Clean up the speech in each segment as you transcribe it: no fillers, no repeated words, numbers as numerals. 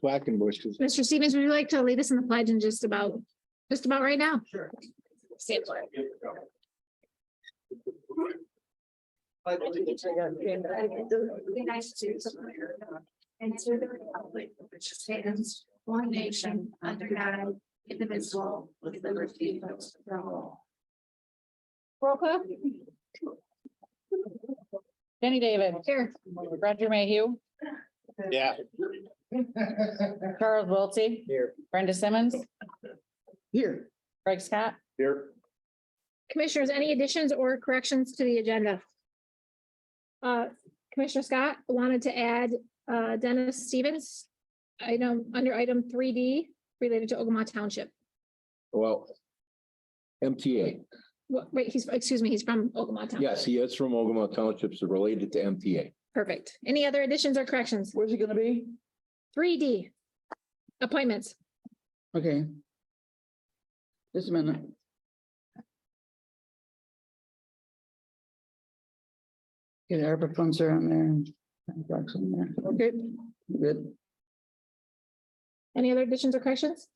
Quackenbush. Mr. Stevens, would you like to lead us in the pledge in just about right now? Sure. Stand for it. And to the republic which stands one nation under God, indivisible, with liberty and justice for all. Roll call. Jenny David. Here. Roger Mayhew. Yeah. Charles Wiltie. Here. Brenda Simmons. Here. Craig Scott. Here. Commissioners, any additions or corrections to the agenda? Commissioner Scott wanted to add Dennis Stevens under item 3D related to Ogemaw Township. Well, MTA. Wait, he's from Ogemaw Township. Yes, he is from Ogemaw Townships related to MTA. Perfect. Any other additions or corrections? Where's it gonna be? 3D appointments. Okay. Just a minute. Get ARPA funds are on there. Contracts on there. Okay. Good. Any other additions or corrections?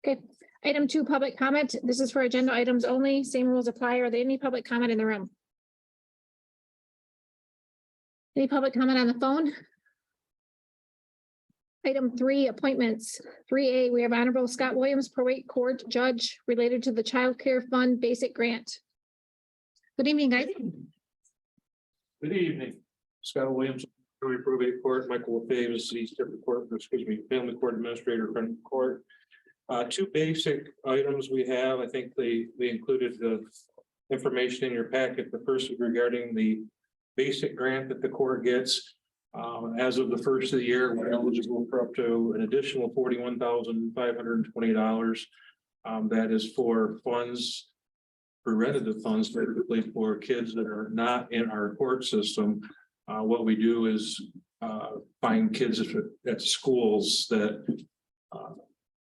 Okay, item 2, public comment. This is for agenda items only. Same rules apply. Are there any public comment in the room? Any public comment on the phone? Item 3, appointments. 3A, we have Honorable Scott Williams, probate court judge related to the Child Care Fund basic grant. Good evening, guys. Good evening, Scott Williams, County Probate Court, Michael LaFave is the Family Court Administrator, Friend Court. 2 basic items we have. I think we included the information in your packet. The first is regarding the basic grant that the court gets. As of the first of the year, we're eligible for up to an additional $41,520. That is for funds, preventative funds, typically for kids that are not in our court system. What we do is find kids at schools that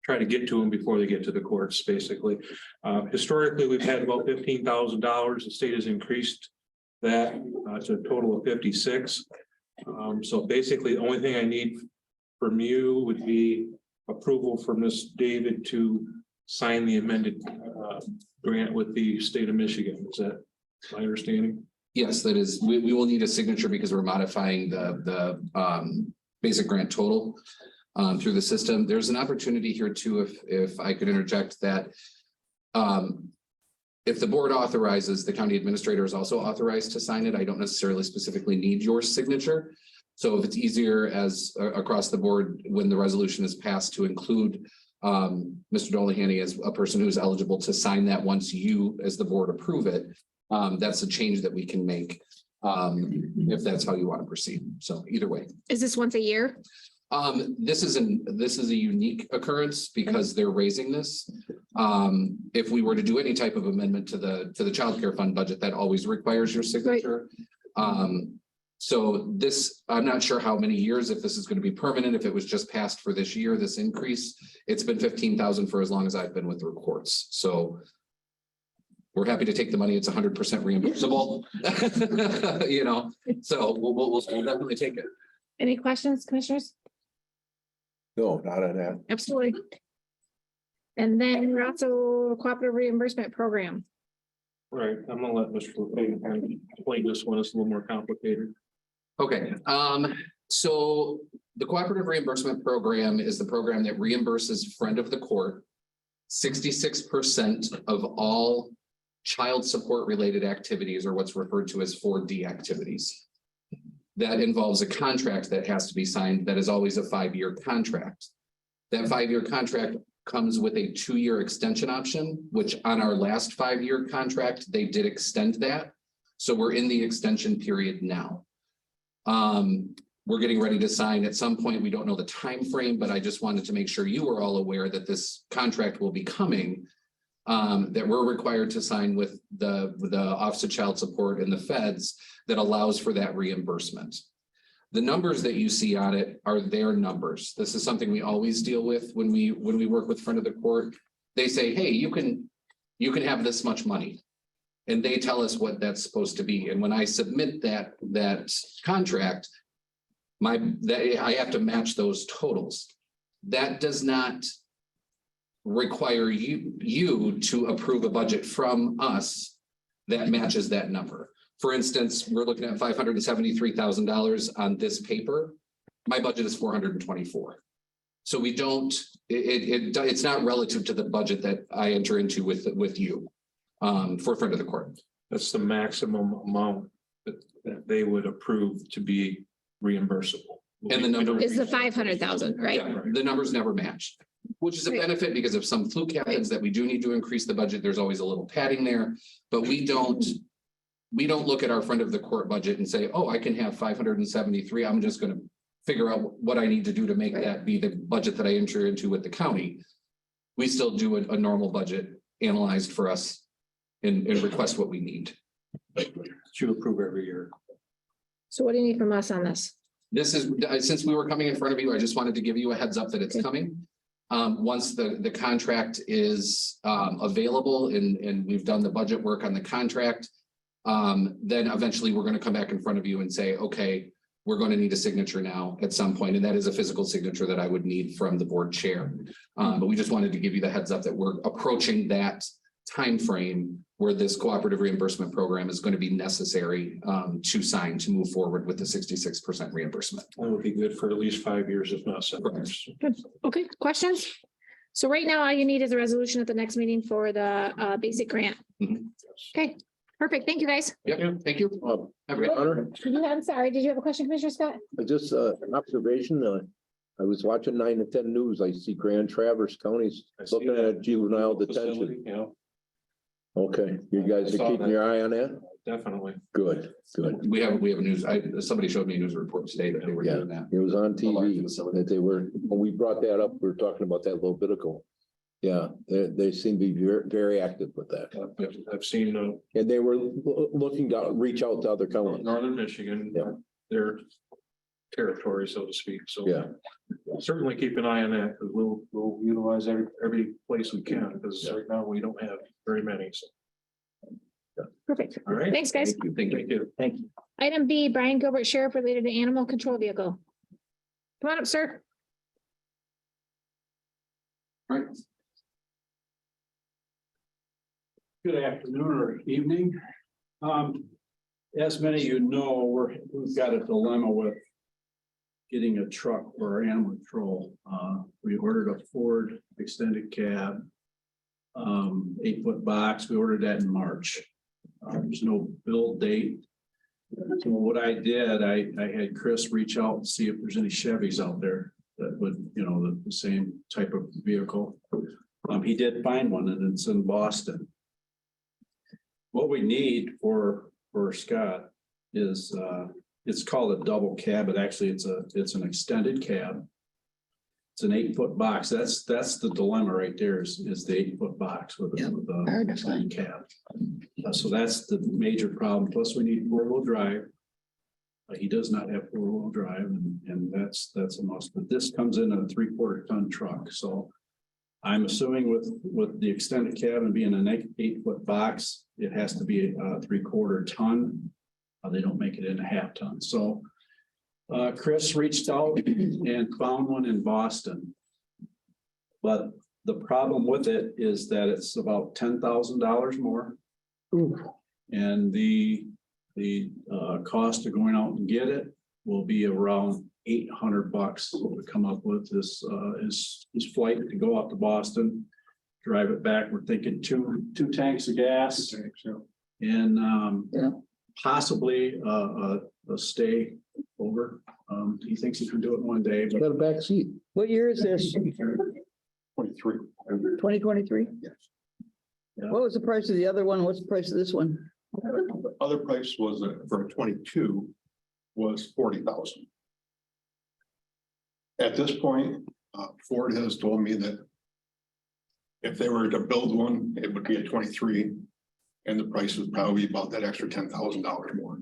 try to get to them before they get to the courts, basically. Historically, we've had about $15,000. The state has increased that to a total of 56. So basically, the only thing I need from you would be approval from Ms. David to sign the amended grant with the state of Michigan. Is that my understanding? Yes, that is. We will need a signature because we're modifying the basic grant total through the system. There's an opportunity here too, if I could interject that. If the board authorizes, the county administrator is also authorized to sign it. I don't necessarily specifically need your signature. So if it's easier as across the board when the resolution is passed to include Mr. Dolihany as a person who's eligible to sign that once you as the board approve it, that's a change that we can make if that's how you want to proceed. So either way. Is this once a year? This is a unique occurrence because they're raising this. If we were to do any type of amendment to the child care fund budget, that always requires your signature. Right. So this, I'm not sure how many years, if this is going to be permanent, if it was just passed for this year, this increase, it's been 15,000 for as long as I've been with the reports. So we're happy to take the money. It's 100% reimbursable, you know, so we'll definitely take it. Any questions, commissioners? No, not on that. Absolutely. And then we're also cooperative reimbursement program. Right. I'm gonna let Mr. LaFave kind of explain this one. It's a little more complicated. Okay, so the cooperative reimbursement program is the program that reimburses friend of the court 66% of all child support related activities, or what's referred to as 4D activities. That involves a contract that has to be signed. That is always a 5-year contract. That 5-year contract comes with a 2-year extension option, which on our last 5-year contract, they did extend that. So we're in the extension period now. We're getting ready to sign at some point. We don't know the time frame, but I just wanted to make sure you were all aware that this contract will be coming, that we're required to sign with the Office of Child Support and the feds that allows for that reimbursement. The numbers that you see on it are their numbers. This is something we always deal with when we work with friend of the court. They say, hey, you can have this much money. And they tell us what that's supposed to be. And when I submit that contract, I have to match those totals. That does not require you to approve a budget from us that matches that number. For instance, we're looking at $573,000 on this paper. My budget is 424. So we don't, it's not relative to the budget that I enter into with you for friend of the court. That's the maximum amount that they would approve to be reimbursable. And the number Is the 500,000, right? Yeah, the numbers never matched, which is a Right. benefit because if some fluke happens that we do need to increase the budget, there's always a little padding there. But we don't look at our friend of the court budget and say, oh, I can have 573. I'm just going to figure out what I need to do to make that be the budget that I enter into with the county. We still do a normal budget analyzed for us and request what we need. That you approve every year. So what do you need from us on this? This is, since we were coming in front of you, I just wanted to give you a heads up that it's Okay. coming. Once the contract is available and we've done the budget work on the contract, then eventually we're going to come back in front of you and say, okay, we're going to need a signature now at some point, and that is a physical signature that I would need from the board chair. But we just wanted to give you the heads up that we're approaching that time frame where this cooperative reimbursement program is going to be necessary to sign to move forward with the 66% reimbursement. That would be good for at least 5 years, if not 7 years. Good. Okay, questions? So right now, all you need is a resolution at the next meeting for the basic grant. Mhm. Okay, perfect. Thank you, guys. Yep, thank you. Have a great Honor, I'm sorry, did you have a question, Commissioner Scott? just an observation, I was watching 9 to 10 news, I see Grand Traverse County's I see looking that. at juvenile Facility, detention. yeah, Okay, you guys I saw are keeping that. your eye on that? definitely. Good, good. We have news. Somebody showed me a news report today that they were Yeah. doing that. It was on large TV facility. that they were, when we brought that up, we were talking about that a little bit ago. Yeah, they seem to be very, very active with that. I've seen And they were looking to reach out to other counties. Northern Michigan, Yeah. their territory, so to speak. So Yeah, certainly keep an eye on that, because we'll utilize every place we can, because Yeah. right now we don't have very many. So, Perfect. all right. Thanks, guys. Thank you. Thank you. Item B, Brian Gilbert, Sheriff, related to animal control vehicle. Come on up, sir. All right. Good afternoon or evening. As many of you know, we've got a dilemma with getting a truck for our animal control. We ordered a Ford extended cab, 8-foot box. We ordered that in March. There's no build date. So what I did, I had Chris reach out and see if there's any Chevys out there that would, the same type of vehicle. He did find one, and it's in Boston. What we need for Scott is, it's called a double cab, but actually it's an extended cab. It's an 8-foot box. That's the dilemma right there is the 8-foot box with Hard a to find. cab. So that's the major problem. Plus we need 4-wheel drive. He does not have 4-wheel drive and that's a must, but this comes in a 3/4 ton truck. So I'm assuming with the extended cab and being an 8-foot box, it has to be a 3/4 ton. They don't make it in a 1/2 ton. So Chris reached out and found one in Boston. But the problem with it is that it's about $10,000 more. And the cost of going out and get it will be around $800 to come up with this his flight to go out to Boston, drive it back. We're thinking two tanks of gas and Yeah. possibly a stay over. He thinks he can do it in one day, but got a back seat. What year is this? 23. 2023? Yes. What was the price of the other one? What's the price of this one? The other price was for a 22 was 40,000. At this point, Ford has told me that if they were to build one, it would be a 23, and the price would probably be about that extra $10,000 more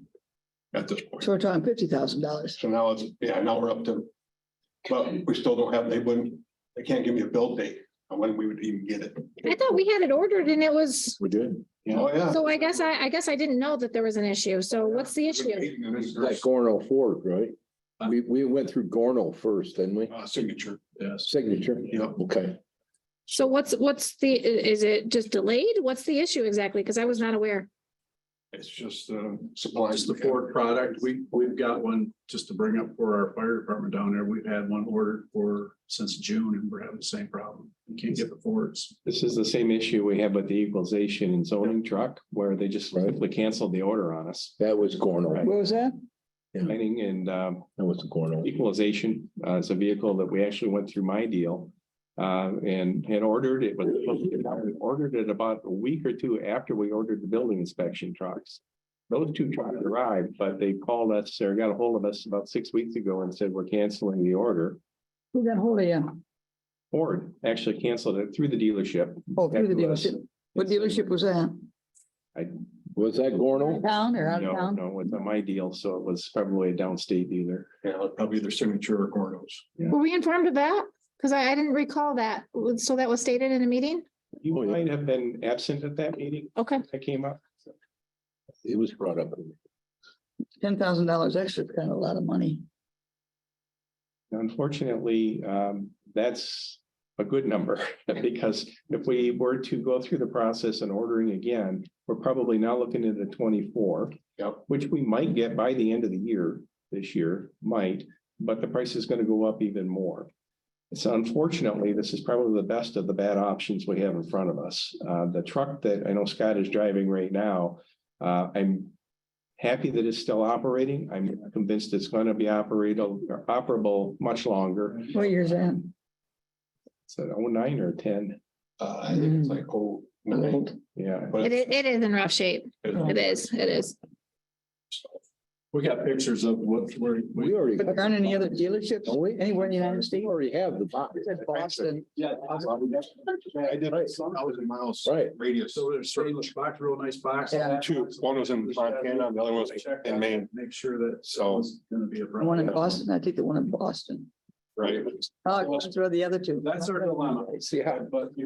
at this point. So we're talking $50,000. So now now we're up to, but we still don't have, they can't give me a build date on when we would even get it. I thought we had it ordered and it was, We did. Oh, yeah. so I guess I didn't know that there was an issue. So what's the issue? That Cornell Ford, right? We went through Gorno first, didn't we? Signature. Yes. Signature. Yep. Okay. So what's is it just delayed? What's the issue exactly? Because I was not aware. It's just supplies. Just the Ford product. We've got one just to bring up for our fire department down there. We've had one ordered for since June and we're having the same problem. We can't get the Fords. This is the same issue we have with the equalization and zoning truck, where they just simply canceled the order on us. That was Gorno. Right. What was that? Planning and That was Gorno. equalization is a vehicle that we actually went through my deal. And had ordered it, but ordered it about a week or two after we ordered the building inspection trucks. Those two trucks arrived, but they called us or got a hold of us about 6 weeks ago and said, we're canceling the order. Who got hold of you? Ford actually canceled it through the dealership. Oh, through the Back to us. dealership. What dealership was that? Was that Gorno? Town or out of No, town? no, it was on my deal, so it was probably a downstate dealer. Yeah, probably either Signature or Gorno's. Were we informed of that? Because I didn't recall that. So that was stated in a meeting? You Oh, yeah. might have been absent at that meeting Okay. that came up. It was brought up. $10,000 extra, is kind of a lot of money. Unfortunately, that's a good number because if we were to go through the process and ordering again, we're probably now looking at a 24. Yep. Which we might get by the end of the year, this year, might, but the price is going to go up even more. So unfortunately, this is probably the best of the bad options we have in front of us. The truck that I know Scott is driving right now, I'm happy that it's still operating. I'm convinced it's going to be operable much longer. What year's that? It's an 09 or 10. I think it's like, oh, no. Yeah. But It is in rough shape. It is. We got pictures of what We already. But there aren't any other dealerships Don't we? anywhere in the United We States? already have the box. It said Boston. Yeah. I did 1,000 miles Right. radius. So there's stainless box, real nice box. Yeah. Two, one was in Montana, the other one was in Maine. Make sure that So- it's gonna be a The one in problem. Boston, I think the one in Boston. Right. Oh, that's where the other two. That's our dilemma. Yeah. But we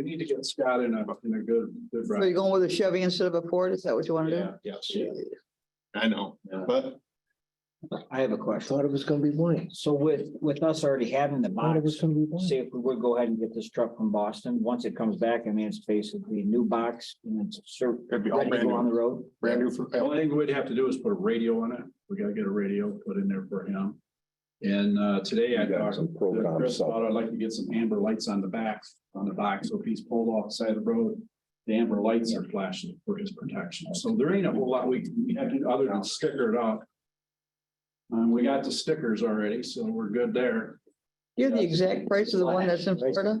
need to get Scott in a good So you're route. going with a Chevy instead of a Ford? Is that what you want to Yeah, yes. I know, but I have a I question. thought it was gonna be blank. So with us already having the Thought it was box, gonna be blank. say if we would go ahead and get this truck from Boston, once it comes back, I mean, it's basically a new box and it's It'd be all ready to brand go on new. the road. brand new for. The only thing we'd have to do is put a radio on it. We gotta get a radio put in there for him. And today I You got talked some to program Chris stuff. about, I'd like to get some amber lights on the back, on the box. So if he's pulled off the side of the road, the amber lights are flashing for his protection. So there ain't a whole lot we have to do other than sticker it up. We got the stickers already, so we're good there. You have the exact price of the one that's in Florida?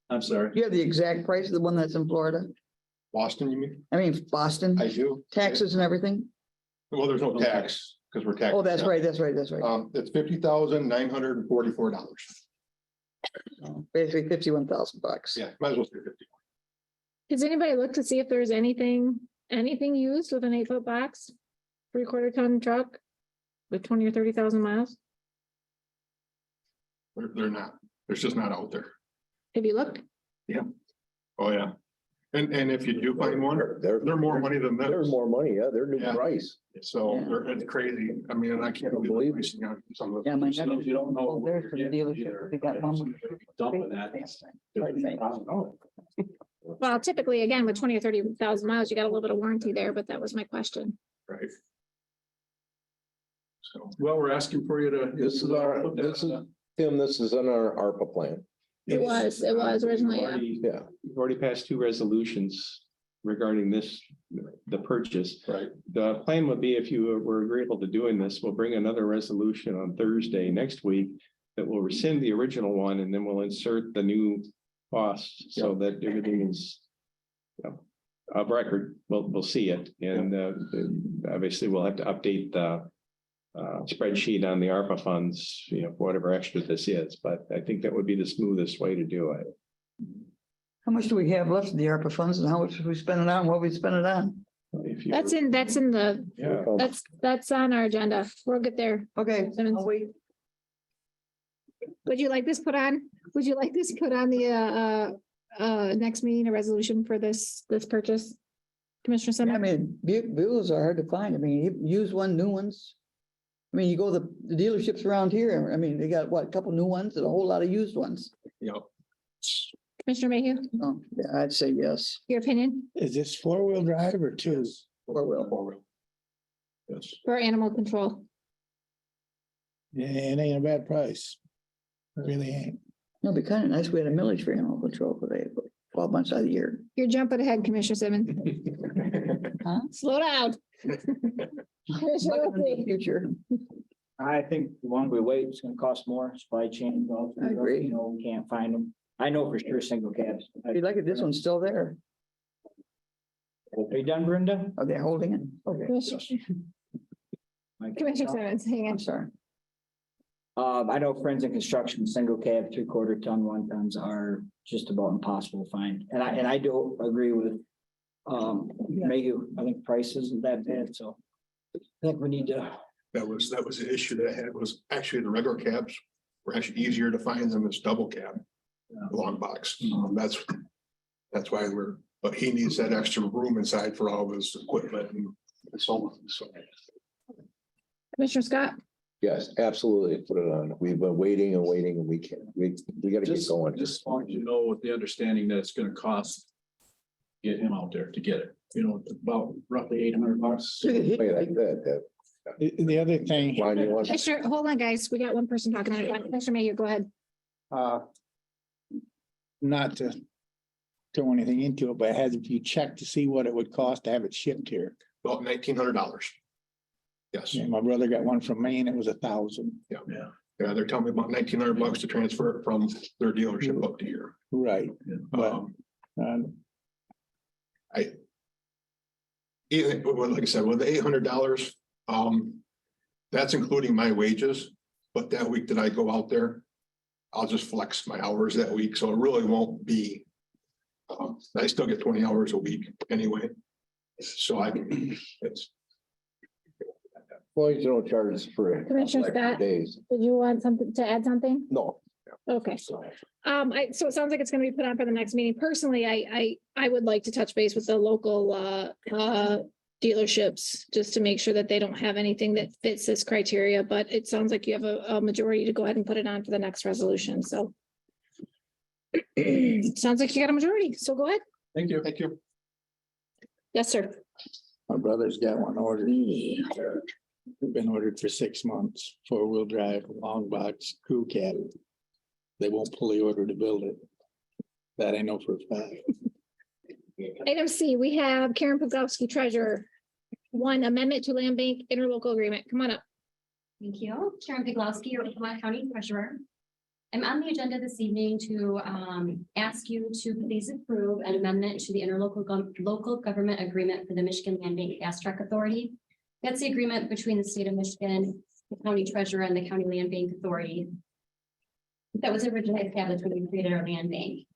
I'm sorry. You have the exact price of the one that's in Florida? Boston, you mean? I mean, Boston, I do. taxes and everything? Well, there's no tax because we're taxed. Oh, that's right, that's right, that's right. It's $50,944. Basically $51,000. Yeah, might as well say 50. Has anybody looked to see if there's anything used with an 8-foot box? 3/4 ton truck with 20 or 30,000 miles? They're not, it's just not out there. Have you looked? Oh, yeah. And if you do find one, they're more money than There's this. more money, yeah, they're new Yeah. price. So Yeah. it's crazy. I mean, and I can't believe Believe the it. pricing on some of Yeah, my them. nephew, You don't know. well, there's for the dealership, they got one. Dumping that. Well, typically, again, with 20 or 30,000 miles, you got a little bit of warranty there, but that was my question. Right. So, Well, we're asking for you to. This is our, Tim, this is on our ARPA plan. It was originally, yeah. Yeah. We've already passed 2 resolutions regarding this, the purchase. right. The plan would be if you were agreeable to doing this, we'll bring another resolution on Thursday next week that will rescind the original one and then we'll insert the new cost so that everything is of record. We'll see it. And obviously we'll have to update the spreadsheet on the ARPA funds, for whatever extra this is, but I think that would be the smoothest way to do it. How much do we have left of the ARPA funds and how much we spend it on, what we spend it on? If you That's in the, Yeah. that's on our agenda. We'll get there. Okay, Simmons. I'll wait. Would you like this put on the next meeting, a resolution for this purchase? Commissioner I Simmons? mean, vehicles are hard to find. I mean, use one, new ones. I mean, you go to the dealerships around here, I mean, they got what, a couple new ones and a whole lot of used ones. You know, Commissioner Mayhew, Oh, yeah, I'd say yes. your opinion Is this four-wheel drive or two? four-wheel. Yes. for animal control? Yeah, it ain't a bad price. It really ain't. It'd be kind of nice. We had a millage for animal control for the 12 months out of the year. You're jumping ahead, Commissioner Simmons. Huh? Slow down. Commissioner Looking into the Wiltie. future. I think the longer we wait, it's gonna cost more, supply chain. I agree. You know, we can't find them. I know for sure single cabs. If you like it, this one's still there. Are you done, Brenda? Are they holding it? Okay. Commissioner Simmons, hang on. I'm sorry. I know friends in construction, single cab, 3/4 ton, 1 tons are just about impossible to find. And I do agree with Mayhew. I think price isn't that bad, so I think we need to. That was the issue that I had was actually the regular cabs were actually easier to find than this double cab. Long box. That's why but he needs that extra room inside for all of his equipment and so on. So. Commissioner Scott, Yes, absolutely. Put it on. We've been waiting and waiting and we gotta get going. Just want you to know with the understanding that it's gonna cost. Get him out there to get it, you know, about roughly $800. Wait, like that. The other thing, Ron, you want? Commissioner, hold on, guys. We got one person talking. Commissioner Mayhew, go ahead. not to throw anything into it, but have you checked to see what it would cost to have it shipped here? About $1,900. Yes. Yeah, my brother got one from Maine, it was 1,000. Yeah, they're telling me about $1,900 to transfer it from their dealership up to here. Right, but, Um, Even, well, like I said, with the $800, that's including my wages. But that week that I go out there, I'll just flex my hours that week, so it really won't be. I still get 20 hours a week anyway. So it's. Well, you don't charge us for it. Commissioner Scott? Days. Did you want something to add something? No. Okay. So it sounds like it's gonna be put on for the next meeting. Personally, I would like to touch base with the local dealerships just to make sure that they don't have anything that fits this criteria, but it sounds like you have a majority to go ahead and put it on for the next resolution, so. Sounds like you got a majority, so go ahead. Thank you. Thank you. Yes, sir. my brother's got one ordered. Been ordered for 6 months, 4-wheel drive, long box, crew cab. They won't pull the order to build it. That I know for a fact. Item C, we have Karen Pogowski, treasurer. 1, amendment to land bank interlocal agreement. Come on up. Thank you. Karen Piglovsky, your Ogemaw County Treasurer. I'm on the agenda this evening to ask you to please approve an amendment to the local government agreement for the Michigan Land Bank Fast Track Authority. That's the agreement between the state of Michigan, the county treasurer, and the county land bank authority. That was originally established when we created our land bank.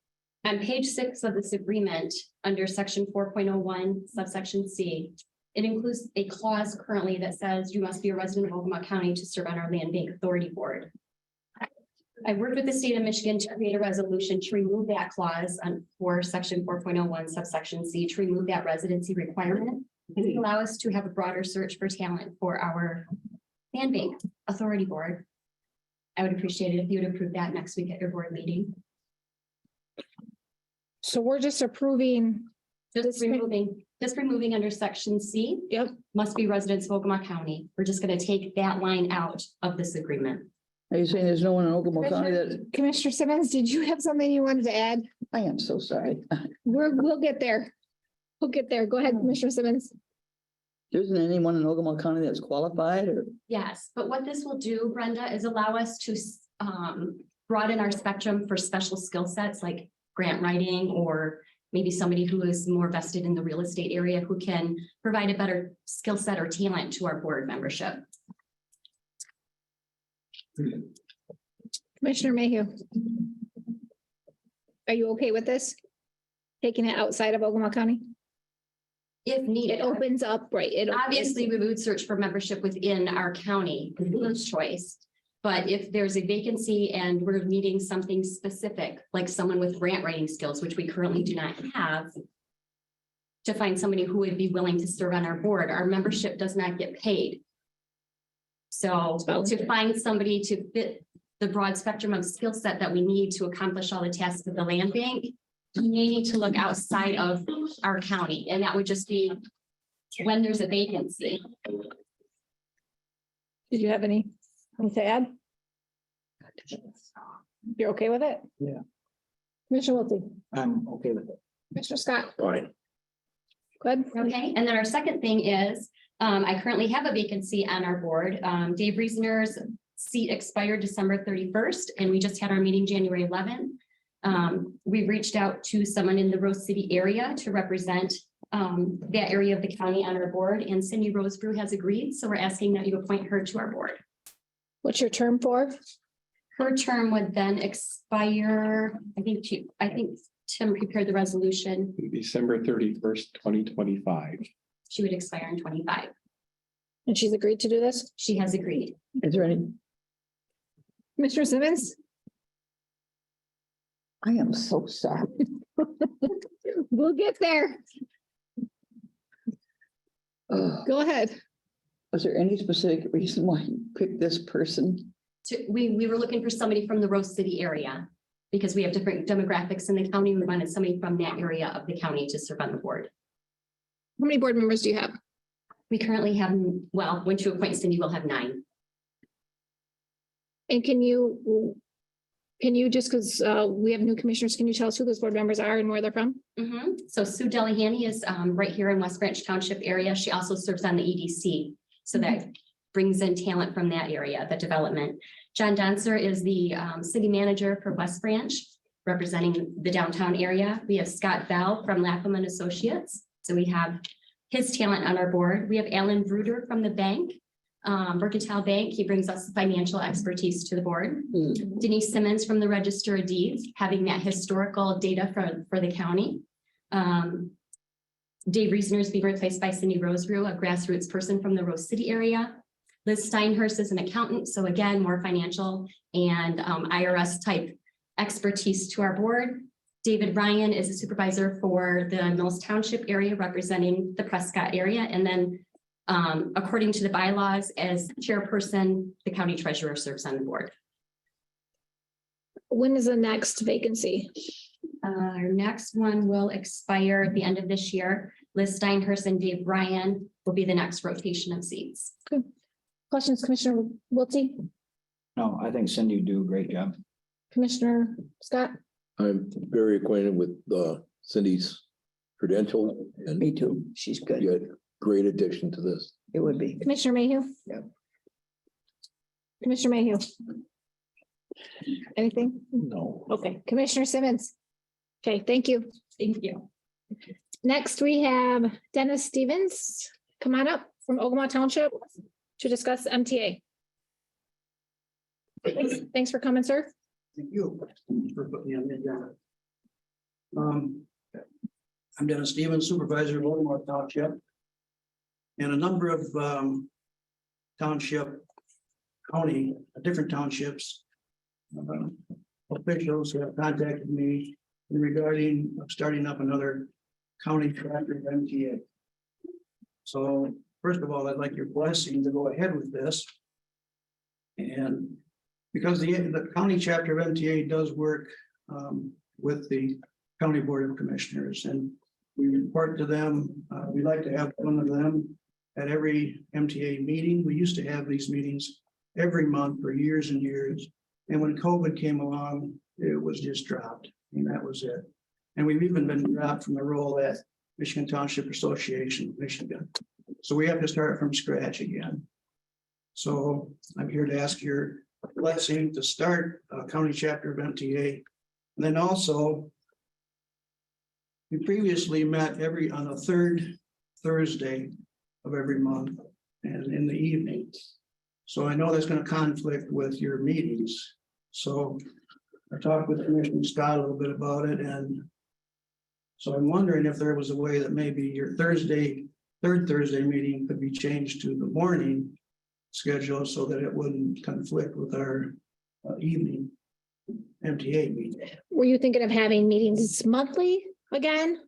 On page 6 of this agreement, under section 4.01 subsection C, it includes a clause currently that says you must be a resident of Ogemaw County to serve on our land bank authority board. I worked with the state of Michigan to create a resolution to remove that clause for section 4.01 subsection C, to remove that residency requirement and allow us to have a broader search for talent for our land bank authority board. I would appreciate it if you would approve that next week at your board meeting. So we're just approving. Just removing under section C. Yep. Must be residents of Ogemaw County. We're just going to take that line out of this agreement. Are you saying there's no one in Ogemaw County that, Commissioner Simmons, did you have something you wanted to add? I am so sorry. We'll get there. We'll get there. Go ahead, Commissioner Simmons. There isn't anyone in Ogemaw County that's qualified or? Yes, but what this will do, Brenda, is allow us to broaden our spectrum for special skill sets like grant writing, or maybe somebody who is more vested in the real estate area who can provide a better skill set or talent to our board membership. Commissioner Mayhew. Are you okay with this? Taking it outside of Ogemaw County? If needed. It opens up, right? Obviously, we would search for membership within our county, first choice. But if there's a vacancy and we're needing something specific, like someone with grant writing skills, which we currently do not have, to find somebody who would be willing to serve on our board, our membership does not get paid. So to find somebody to fit the broad spectrum of skill set that we need to accomplish all the tasks of the land bank, you may need to look outside of our county, and that would just be when there's a vacancy. Did you have anything to add? You're okay with it? Yeah. Commissioner Wiltie, I'm okay with it. Commissioner Scott, Fine. good. Okay, and then our second thing is, I currently have a vacancy on our board. Dave Reasoner's seat expired December 31st, and we just had our meeting January 11th. We reached out to someone in the Rose City area to represent that area of the county on our board, and Cindy Rosebrew has agreed, so we're asking that you appoint her to our board. What's your term for? Her term would then expire, I think Tim prepared the resolution. December 31st, 2025. She would expire in 25. And she's agreed to do this? She has agreed. Is there any, Commissioner Simmons? I am so sorry. We'll get there. Go ahead. Was there any specific reason why you picked this person? We were looking for somebody from the Rose City area because we have different demographics in the county. We wanted somebody from that area of the county to serve on the board. How many board members do you have? We currently have, well, when to appoint Cindy, we'll have 9. And can you just, because we have new commissioners, can you tell us who those board members are and where they're from? So Sue Delahanty is right here in West Branch Township area. She also serves on the EDC. So that brings in talent from that area, the development. John Dancer is the city manager for West Branch, representing the downtown area. We have Scott Bell from Lapham and Associates. So we have his talent on our board. We have Alan Bruder from the bank, Mercantile Bank. He brings us financial expertise to the board. Denise Simmons from the Register of Deeds, having that historical data for the county. Dave Reasoner is being replaced by Cindy Rosebrew, a grassroots person from the Rose City area. Liz Steinhurst is an accountant, so again, more financial and IRS type expertise to our board. David Ryan is a supervisor for the Mills Township area, representing the Prescott area. And then according to the bylaws, as chairperson, the county treasurer serves on the board. When is the next vacancy? Our next one will expire at the end of this year. Liz Steinhurst and Dave Ryan will be the next rotation of seats. Questions, Commissioner Wiltie? No, I think Cindy would do a great job. Commissioner Scott? I'm very acquainted with Cindy's credentials and Me too. She's good. you had great addition to this. It would be. Commissioner Mayhew? Yeah. Commissioner Mayhew? Anything? No. Okay, Commissioner Simmons? Okay, thank you. Thank you. Next, we have Dennis Stevens. Come on up from Ogemaw Township to discuss MTA. Thanks for coming, sir. Thank you for putting me on the agenda. I'm Dennis Stevens, supervisor of Ogemaw Township. And a number of different townships, officials have contacted me regarding starting up another county chapter of MTA. So first of all, I'd like your blessing to go ahead with this. And because the county chapter of MTA does work with the County Board of Commissioners, and we report to them. We'd like to have one of them at every MTA meeting. We used to have these meetings every month for years and years. And when COVID came along, it was just dropped, and that was it. And we've even been dropped from the role at Michigan Township Association of Michigan. So we have to start from scratch again. So I'm here to ask your blessing to start a county chapter of MTA. And then also, we previously met on the third Thursday of every month and in the evenings. So I know that's going to conflict with your meetings. So I talked with Commissioner Scott a little bit about it, and so I'm wondering if there was a way that maybe your third Thursday meeting could be changed to the morning schedule so that it wouldn't conflict with our evening MTA meeting. Were you thinking of having meetings monthly again?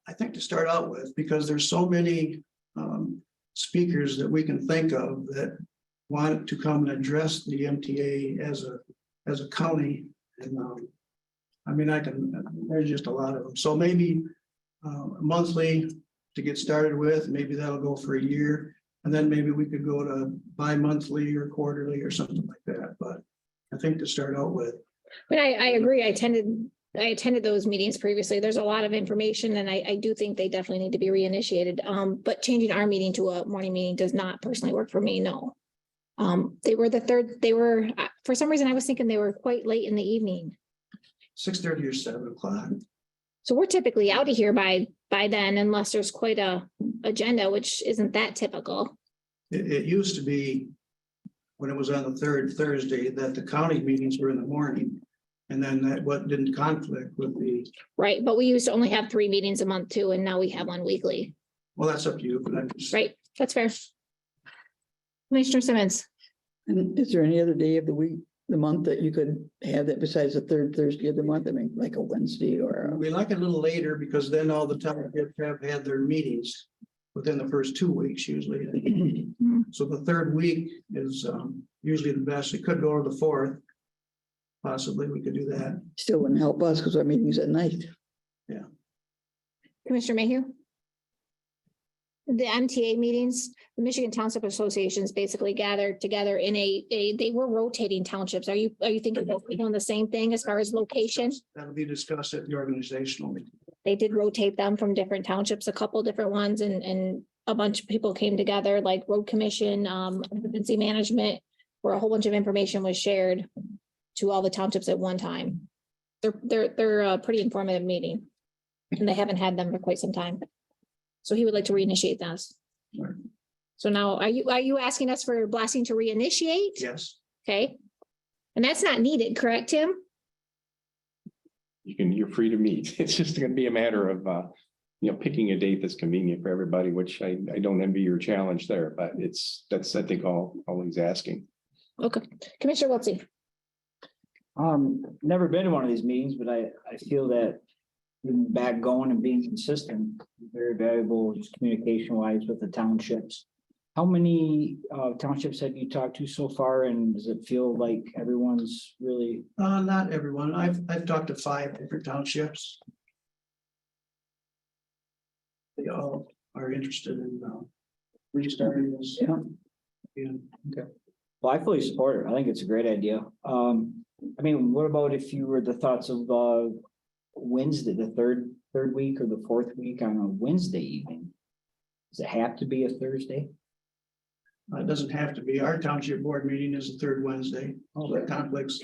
I think to start out with, because there's so many speakers that we can think of that want to come and address the MTA as a county. And, I mean, there's just a lot of them. So maybe monthly to get started with, maybe that'll go for a year. And then maybe we could go to bi-monthly or quarterly or something like that. But I think to start out with. But I agree. I attended those meetings previously. There's a lot of information and I do think they definitely need to be reinitiated. But changing our meeting to a morning meeting does not personally work for me, no. They were, for some reason, I was thinking they were quite late in the evening. 6:30 or 7 o'clock. So we're typically out of here by then unless there's quite a agenda, which isn't that typical. It used to be, when it was on the third Thursday, that the county meetings were in the morning. And then that what didn't conflict with the, Right, but we used to only have 3 meetings a month too, and now we have one weekly. well, that's up to you, but I'm just. Right, that's fair. Commissioner Simmons, And is there any other day of the week, the month that you could have that besides the third Thursday of the month? I mean, like a Wednesday or, We like it a little later because then all the townships have had their meetings within the first 2 weeks usually. So the third week is usually the best. It could go to the fourth. Possibly, we could do that. still wouldn't help us because our meeting's at night. Commissioner Mayhew? The MTA meetings, the Michigan Township Associations basically gathered together in they were rotating townships. Are you thinking about doing the same thing as far as location? That'll be discussed at the organizational meeting. They did rotate them from different townships, a couple different ones, and a bunch of people came together, like road commission, emergency management, where a whole bunch of information was shared to all the townships at one time. They're a pretty informative meeting, and they haven't had them for quite some time. So he would like to reinitiate those. Right. So now, are you asking us for Blasting to reinitiate? Yes. Okay. And that's not needed, correct, Tim? You're free to meet. It's just gonna be a matter of, picking a date that's convenient for everybody, which I don't envy your challenge there, but that's, I think, all he's asking. Okay, Commissioner Wiltie. Never been to one of these meetings, but I feel that getting back going and being consistent, very valuable, just communication wise with the townships. How many townships have you talked to so far, and does it feel like everyone's really? Not everyone. I've talked to 5 different townships. They all are interested in restarting this. Yeah. Okay. Well, I fully support it. I think it's a great idea. I mean, what about if you were the thoughts of Wednesday, the third week or the fourth week on a Wednesday evening? Does it have to be a Thursday? It doesn't have to be. Our township board meeting is the third Wednesday. All the conflicts.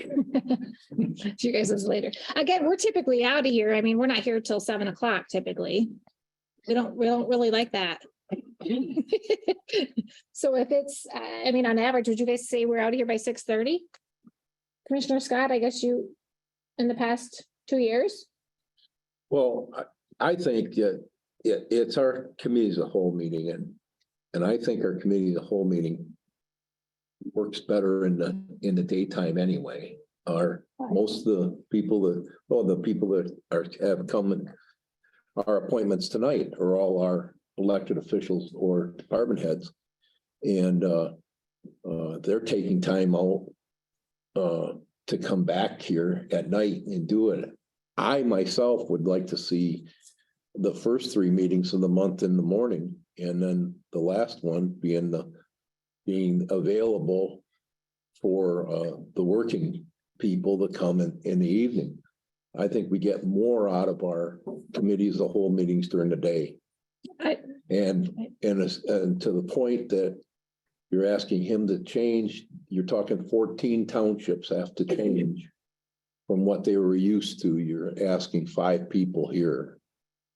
You guys is later. Again, we're typically out of here. I mean, we're not here till 7 o'clock typically. We don't really like that. So if it's, I mean, on average, would you guys say we're out of here by 6:30? Commissioner Scott, I guess you, in the past 2 years? Well, I think that it's our committee as a whole meeting, and I think our committee as a whole meeting works better in the daytime anyway. Most of the people that have come and our appointments tonight are all our elected officials or department heads. And they're taking time out to come back here at night and do it. I myself would like to see the first 3 meetings of the month in the morning, and then the last one being available for the working people to come in the evening. I think we get more out of our committees, the whole meetings during the day. And to the point that you're asking him to change, you're talking 14 townships have to change from what they were used to. You're asking 5 people here.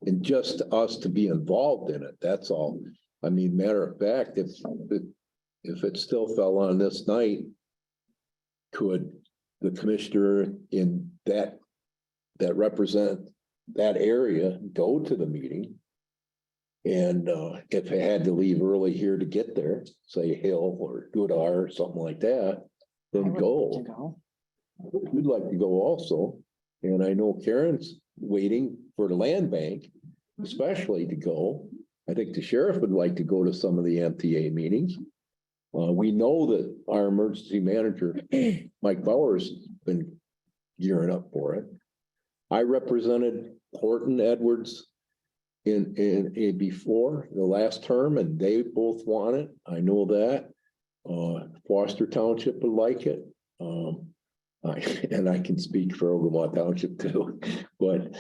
And just us to be involved in it, that's all. I mean, matter of fact, if it still fell on this night, could the commissioner in that represent that area go to the meeting? And if I had to leave early here to get there, say Hill or Goodar or something like that, then go. We'd like to go also. And I know Karen's waiting for the land bank, especially to go. I think the sheriff would like to go to some of the MTA meetings. We know that our emergency manager, Mike Bowers, has been gearing up for it. I represented Horton Edwards in before the last term, and they both want it. I know that. Foster Township would like it. And I can speak for Ogemaw Township too, but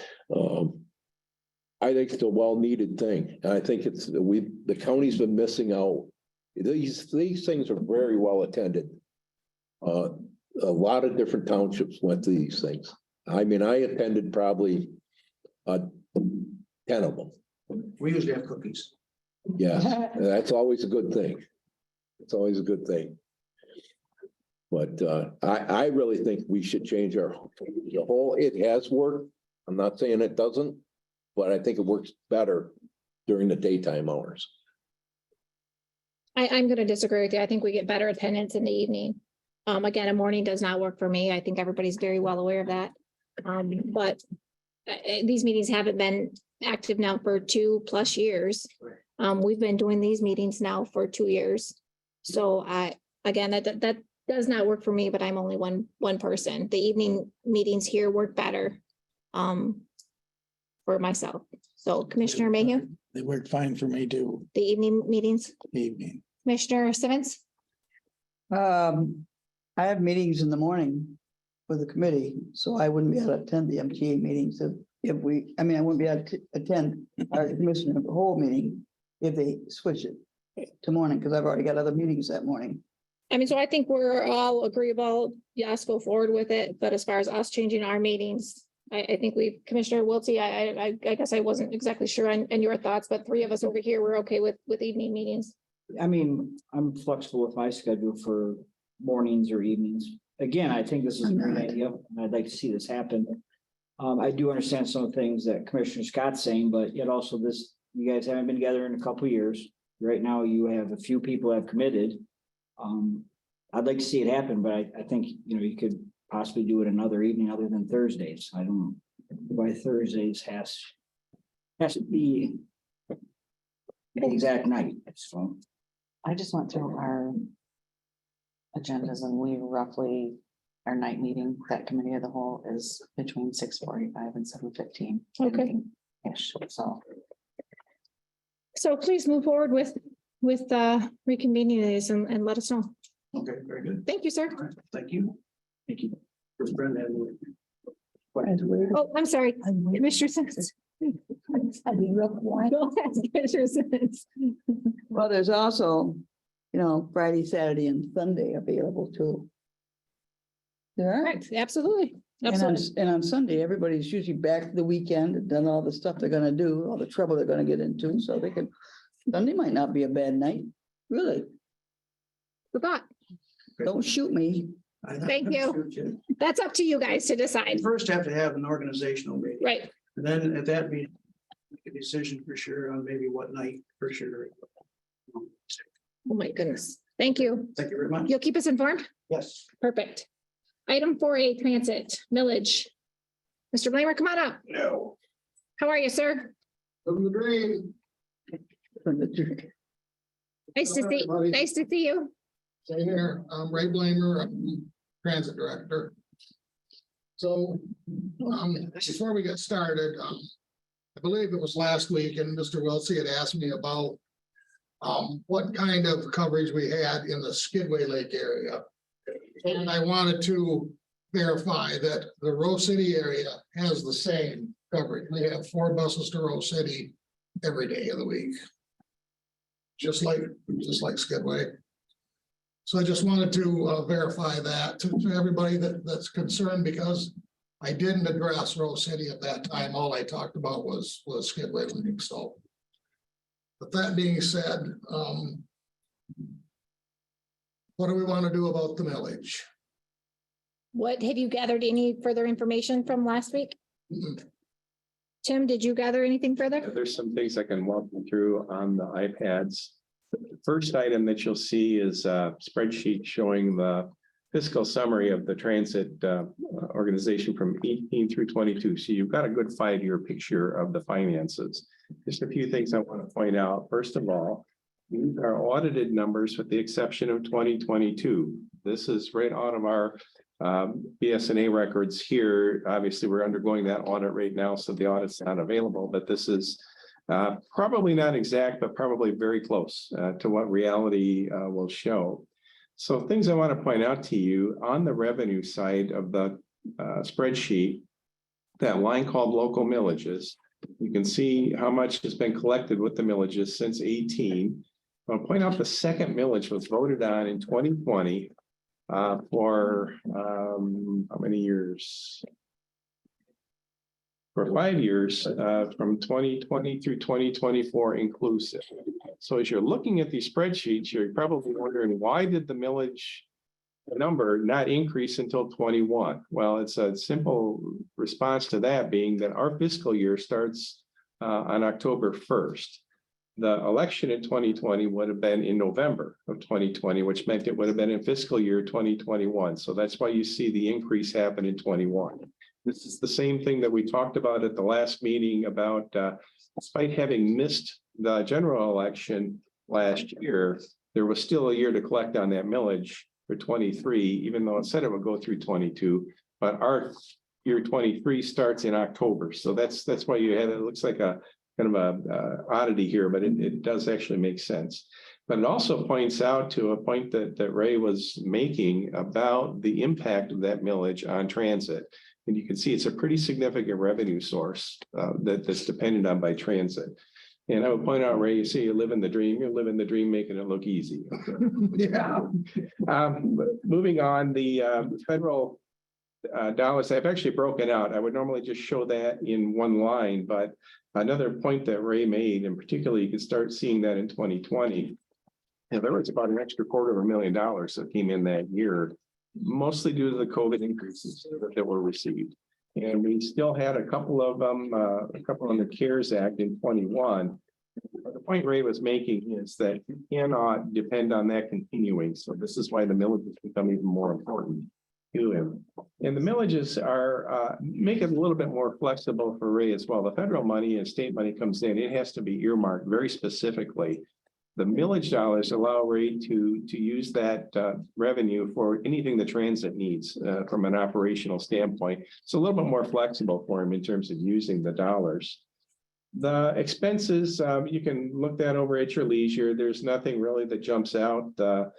I think it's a well-needed thing. And I think the county's been missing out. These things are very well attended. A lot of different townships went to these things. I mean, I attended probably 10 of them. We usually have cookies. Yeah, that's always a good thing. It's always a good thing. But I really think we should change the whole, it has worked. I'm not saying it doesn't, but I think it works better during the daytime hours. I'm going to disagree with you. I think we get better attendance in the evening. Again, a morning does not work for me. I think everybody's very well aware of that. But these meetings haven't been active now for 2+ years. We've been doing these meetings now for 2 years. So again, that does not work for me, but I'm only one person. The evening meetings here work better for myself. So Commissioner Mayhew, They work fine for me too, the evening meetings, evening. Commissioner Simmons. I have meetings in the morning with the committee, so I wouldn't be able to attend the MTA meetings I wouldn't be able to attend our commissioner of the whole meeting if they switch it to morning, because I've already got other meetings that morning. I mean, so I think we're all agreeable. Yes, go forward with it. But as far as us changing our meetings, I think Commissioner Wiltie, I guess I wasn't exactly sure on your thoughts, but 3 of us over here were okay with evening meetings. I mean, I'm flexible with my schedule for mornings or evenings. Again, I think this is a great idea, and I'd like to see this happen. I do understand some of the things that Commissioner Scott's saying, but yet also you guys haven't been together in a couple of years. Right now, you have a few people have committed. I'd like to see it happen, but I think, you could possibly do it another evening other than Thursdays. I don't know why Thursdays has to be the exact night. So I just went through our agendas and we roughly, our night meeting, that committee of the whole is between 6:45 and 7:15. Okay. Ish, so. So please move forward with reconvening these and let us know. Okay, very good. Thank you, sir. All right, thank you. thank you. First, Brenda. Oh, I'm sorry, Commissioner Simmons. I'd be real quiet. Go ahead, Commissioner Simmons. Well, there's also, Friday, Saturday and Sunday available too. There are. Right, absolutely. And on Sunday, everybody's usually back the weekend and done all the stuff they're gonna do, all the trouble they're gonna get into, so Sunday might not be a bad night, really. The thought. Don't shoot me. Thank you. That's up to you guys to decide. First have to have an organizational meeting. Right. And then at that meeting, make a decision for sure on maybe what night for sure. Oh, my goodness. Thank you. Thank you very much. You'll keep us informed? Yes. Perfect. Item 4A, transit, millage. Mr. Blamer, come on up. No. How are you, sir? Living the dream. Nice to see you. Same here. I'm Ray Blamer, I'm transit director. So, before we get started, I believe it was last week and Mr. Wiltsey had asked me about what kind of coverage we had in the Skidway Lake area. And I wanted to verify that the Rose City area has the same coverage. We have 4 buses to Rose City every day of the week. Just like Skidway. So I just wanted to verify that to everybody that's concerned, because I didn't address Rose City at that time. All I talked about was Skidway Lake. So, but that being said, what do we want to do about the millage? What, have you gathered any further information from last week? Tim, did you gather anything further? There's some things I can walk you through on the iPads. The first item that you'll see is a spreadsheet showing the fiscal summary of the transit organization from 18 through 22. So you've got a good 5-year picture of the finances. Just a few things I want to point out. First of all, These are audited numbers with the exception of 2022. This is right out of our BSNA records here. Obviously, we're undergoing that audit right now, so the audit's not available, but this is probably not exact, but probably very close to what reality will show. So things I want to point out to you on the revenue side of the spreadsheet, that line called local millages, you can see how much has been collected with the millages since 18. I'll point out the second millage was voted on in 2020 for how many years? For 5 years, from 2020 through 2024 inclusive. So as you're looking at these spreadsheets, you're probably wondering, why did the millage number not increase until 21? Well, it's a simple response to that being that our fiscal year starts on October 1st. The election in 2020 would have been in November of 2020, which meant it would have been in fiscal year 2021. So that's why you see the increase happen in 21. This is the same thing that we talked about at the last meeting about, despite having missed the general election last year, there was still a year to collect on that millage for 23, even though it said it would go through 22, but our year 23 starts in October. So that's why you had, it looks like a kind of a oddity here, but it does actually make sense. But it also points out to a point that Ray was making about the impact of that millage on transit. And you can see it's a pretty significant revenue source that's dependent on by transit. And I would point out, Ray, you say you live in the dream, you're living the dream, making it look easy. Yeah. Moving on, the federal dollars, I've actually broken out. I would normally just show that in one line, but another point that Ray made, and particularly you can start seeing that in 2020. Yeah, there was about an extra $250,000 that came in that year, mostly due to the COVID increases that were received. And we still had a couple of them, a couple on the CARES Act in 21. But the point Ray was making is that you cannot depend on that continuing. So this is why the millages become even more important to him. And the millages are make it a little bit more flexible for Ray as well. The federal money and state money comes in, it has to be earmarked very specifically. The millage dollars allow Ray to use that revenue for anything the transit needs from an operational standpoint. It's a little bit more flexible for him in terms of using the dollars. The expenses, you can look that over at your leisure. There's nothing really that jumps out. The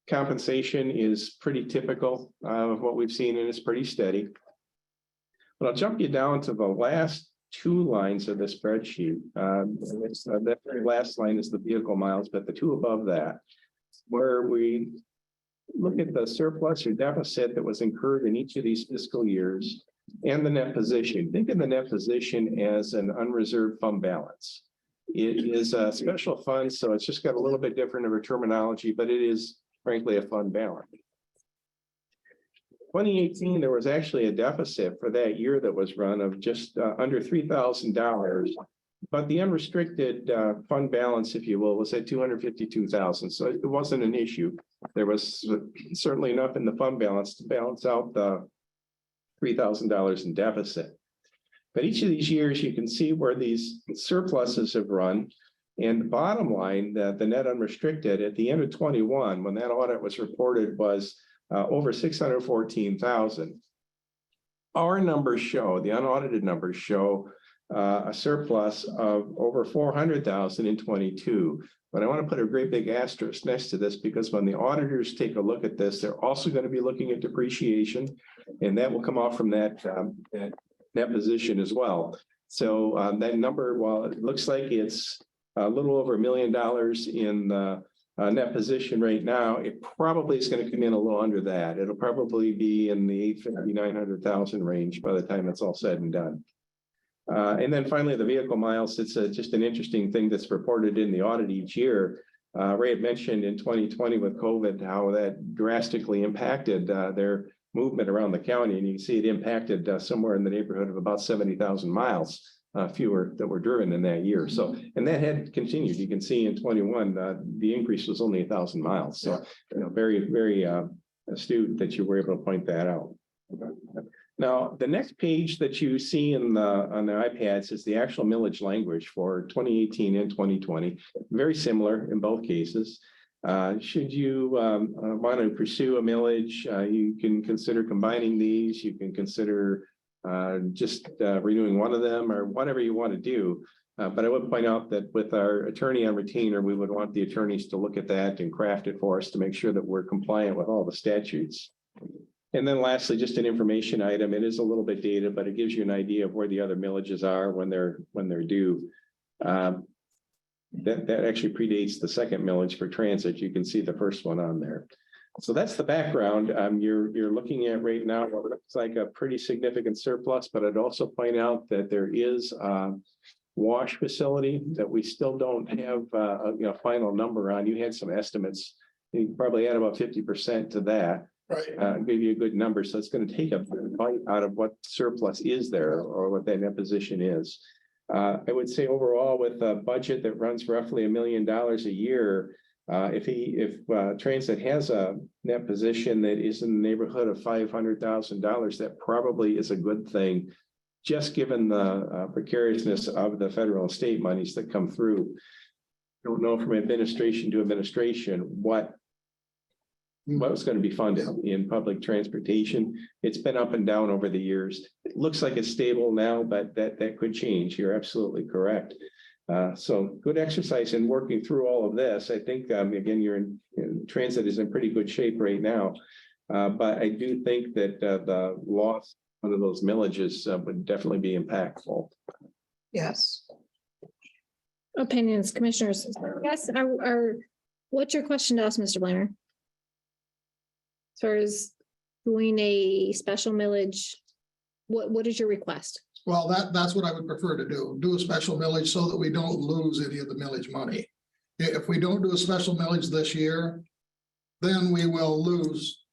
compensation is pretty typical of what we've seen, and it's pretty steady. But I'll jump you down to the last two lines of the spreadsheet. That very last line is the vehicle miles, but the two above that, where we look at the surplus or deficit that was incurred in each of these fiscal years and the net position. Think of the net position as an unreserved fund balance. It is a special fund, so it's just got a little bit different of a terminology, but it is frankly a fund balance. 2018, there was actually a deficit for that year that was run of just under $3,000, but the unrestricted fund balance, if you will, was at $252,000. So it wasn't an issue. There was certainly enough in the fund balance to balance out the $3,000 in deficit. But each of these years, you can see where these surpluses have run. And the bottom line, the net unrestricted at the end of 21, when that audit was reported, was over 614,000. Our numbers show, the unaudited numbers show a surplus of over 400,000 in 22. But I want to put a great big asterisk next to this, because when the auditors take a look at this, they're also going to be looking at depreciation, and that will come off from that net position as well. So that number, while it looks like it's a little over $1 million in the net position right now, it probably is going to come in a little under that. It'll probably be in the 850,000, 900,000 range by the time it's all said and done. And then finally, the vehicle miles, it's just an interesting thing that's reported in the audit each year. Ray had mentioned in 2020 with COVID, how that drastically impacted their movement around the county. And you can see it impacted somewhere in the neighborhood of about 70,000 miles fewer that were driven in that year. So, and that had continued. You can see in 21, the increase was only 1,000 miles. So, very, very astute that you were able to point that out. Now, the next page that you see on the iPads is the actual millage language for 2018 and 2020. Very similar in both cases. Should you want to pursue a millage, you can consider combining these. You can consider just renewing one of them or whatever you want to do. But I would point out that with our attorney on retainer, we would want the attorneys to look at that and craft it for us to make sure that we're compliant with all the statutes. And then lastly, just an information item. It is a little bit dated, but it gives you an idea of where the other millages are when they're due. That actually predates the second millage for transit. You can see the first one on there. So that's the background. You're looking at right now what looks like a pretty significant surplus, but I'd also point out that there is a wash facility that we still don't have a final number on. You had some estimates. You probably add about 50% to that. Right. Give you a good number. So it's going to take a bite out of what surplus is there or what that net position is. I would say overall with a budget that runs roughly $1 million a year, if transit has a net position that is in the neighborhood of $500,000, that probably is a good thing, just given the precariousness of the federal and state monies that come through. I don't know from administration to administration what's going to be funded in public transportation. It's been up and down over the years. It looks like it's stable now, but that could change. You're absolutely correct. So good exercise in working through all of this. I think, again, transit is in pretty good shape right now. But I do think that the loss of one of those millages would definitely be impactful. Yes. Opinions, commissioners. Yes, what's your question to us, Mr. Blamer? As far as doing a special millage, what is your request? Well, that's what I would prefer to do a special millage so that we don't lose any of the millage money. If we don't do a special millage this year, then we will lose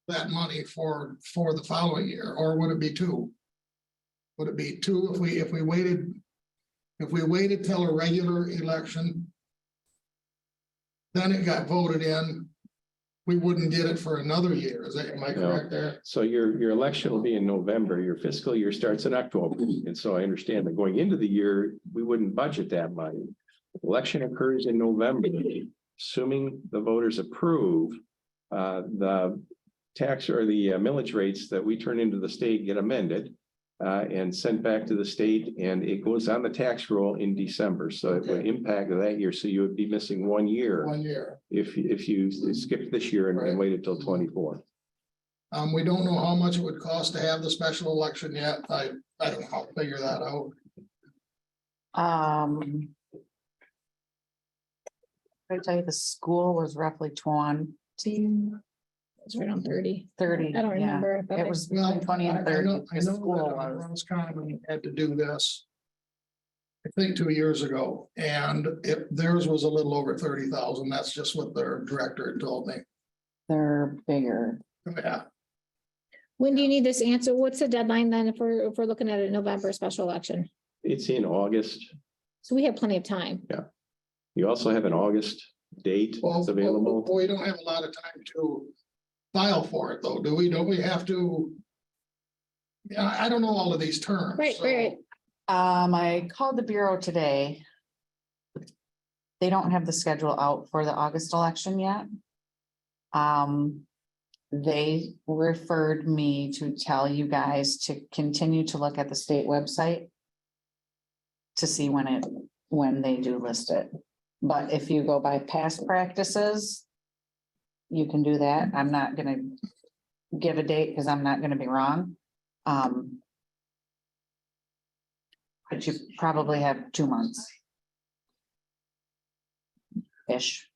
that money for the following year, or would it be two? Would it be two if we waited till a regular election? Then it got voted in. We wouldn't get it for another year. Am I correct there? So your election will be in November. Your fiscal year starts in October. And so I understand that going into the year, we wouldn't budget that money. Election occurs in November. Assuming the voters approve, the tax or the millage rates that we turn into the state get amended and sent back to the state, and it goes on the tax roll in December. So it would impact that year. So you would be missing 1 year. 1 year. If you skip this year and waited till 24. We don't know how much it would cost to have the special election yet. I don't know how to figure that out. I tell you, the school was roughly 20. It's right on 30. 30. I don't remember. but It was Well, 20 and 30. I know The school that was. Roscommon had to do this. I think 2 years ago, and theirs was a little over 30,000. That's just what their director had told me. They're bigger. Yeah, When do you need this answer? What's the deadline then if we're looking at a November special election? It's in August. So we have plenty of time. You also have an August date that's available. We don't have a lot of time to file for it, though, do we? Don't we have to? Yeah, I don't know all of these terms. Right, so- right. I called the bureau today. They don't have the schedule out for the August election yet. They referred me to tell you guys to continue to look at the state website to see when they do list it. But if you go by past practices, you can do that. I'm not gonna give a date because I'm not gonna be wrong. But you probably have 2 months. Ish,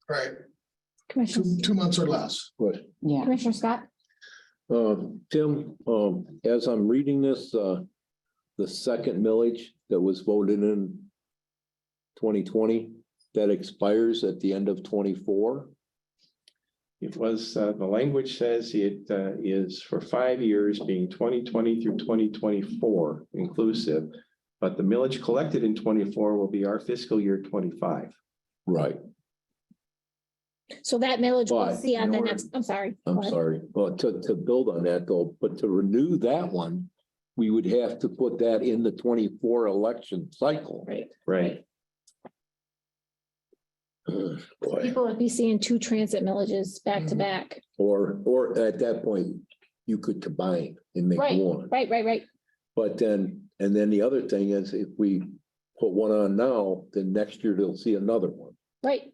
Right, Commissioner, 2 months or less. But, yeah. Commissioner Scott? Tim, as I'm reading this, the second millage that was voted in 2020, that expires at the end of 24. It was, the language says it is for 5 years, being 2020 through 2024 inclusive. But the millage collected in 24 will be our fiscal year 25. Right. So that millage we'll But see on the in order- next, I'm sorry. I'm Go ahead. sorry, well, to build on that though, but to renew that one, we would have to put that in the 24 election cycle. Right. Right. Boy. People would be seeing two transit millages back to back. Or at that point, you could combine and make Right, one. right. But then, and then the other thing is if we put one on now, then next year they'll see another one. Right.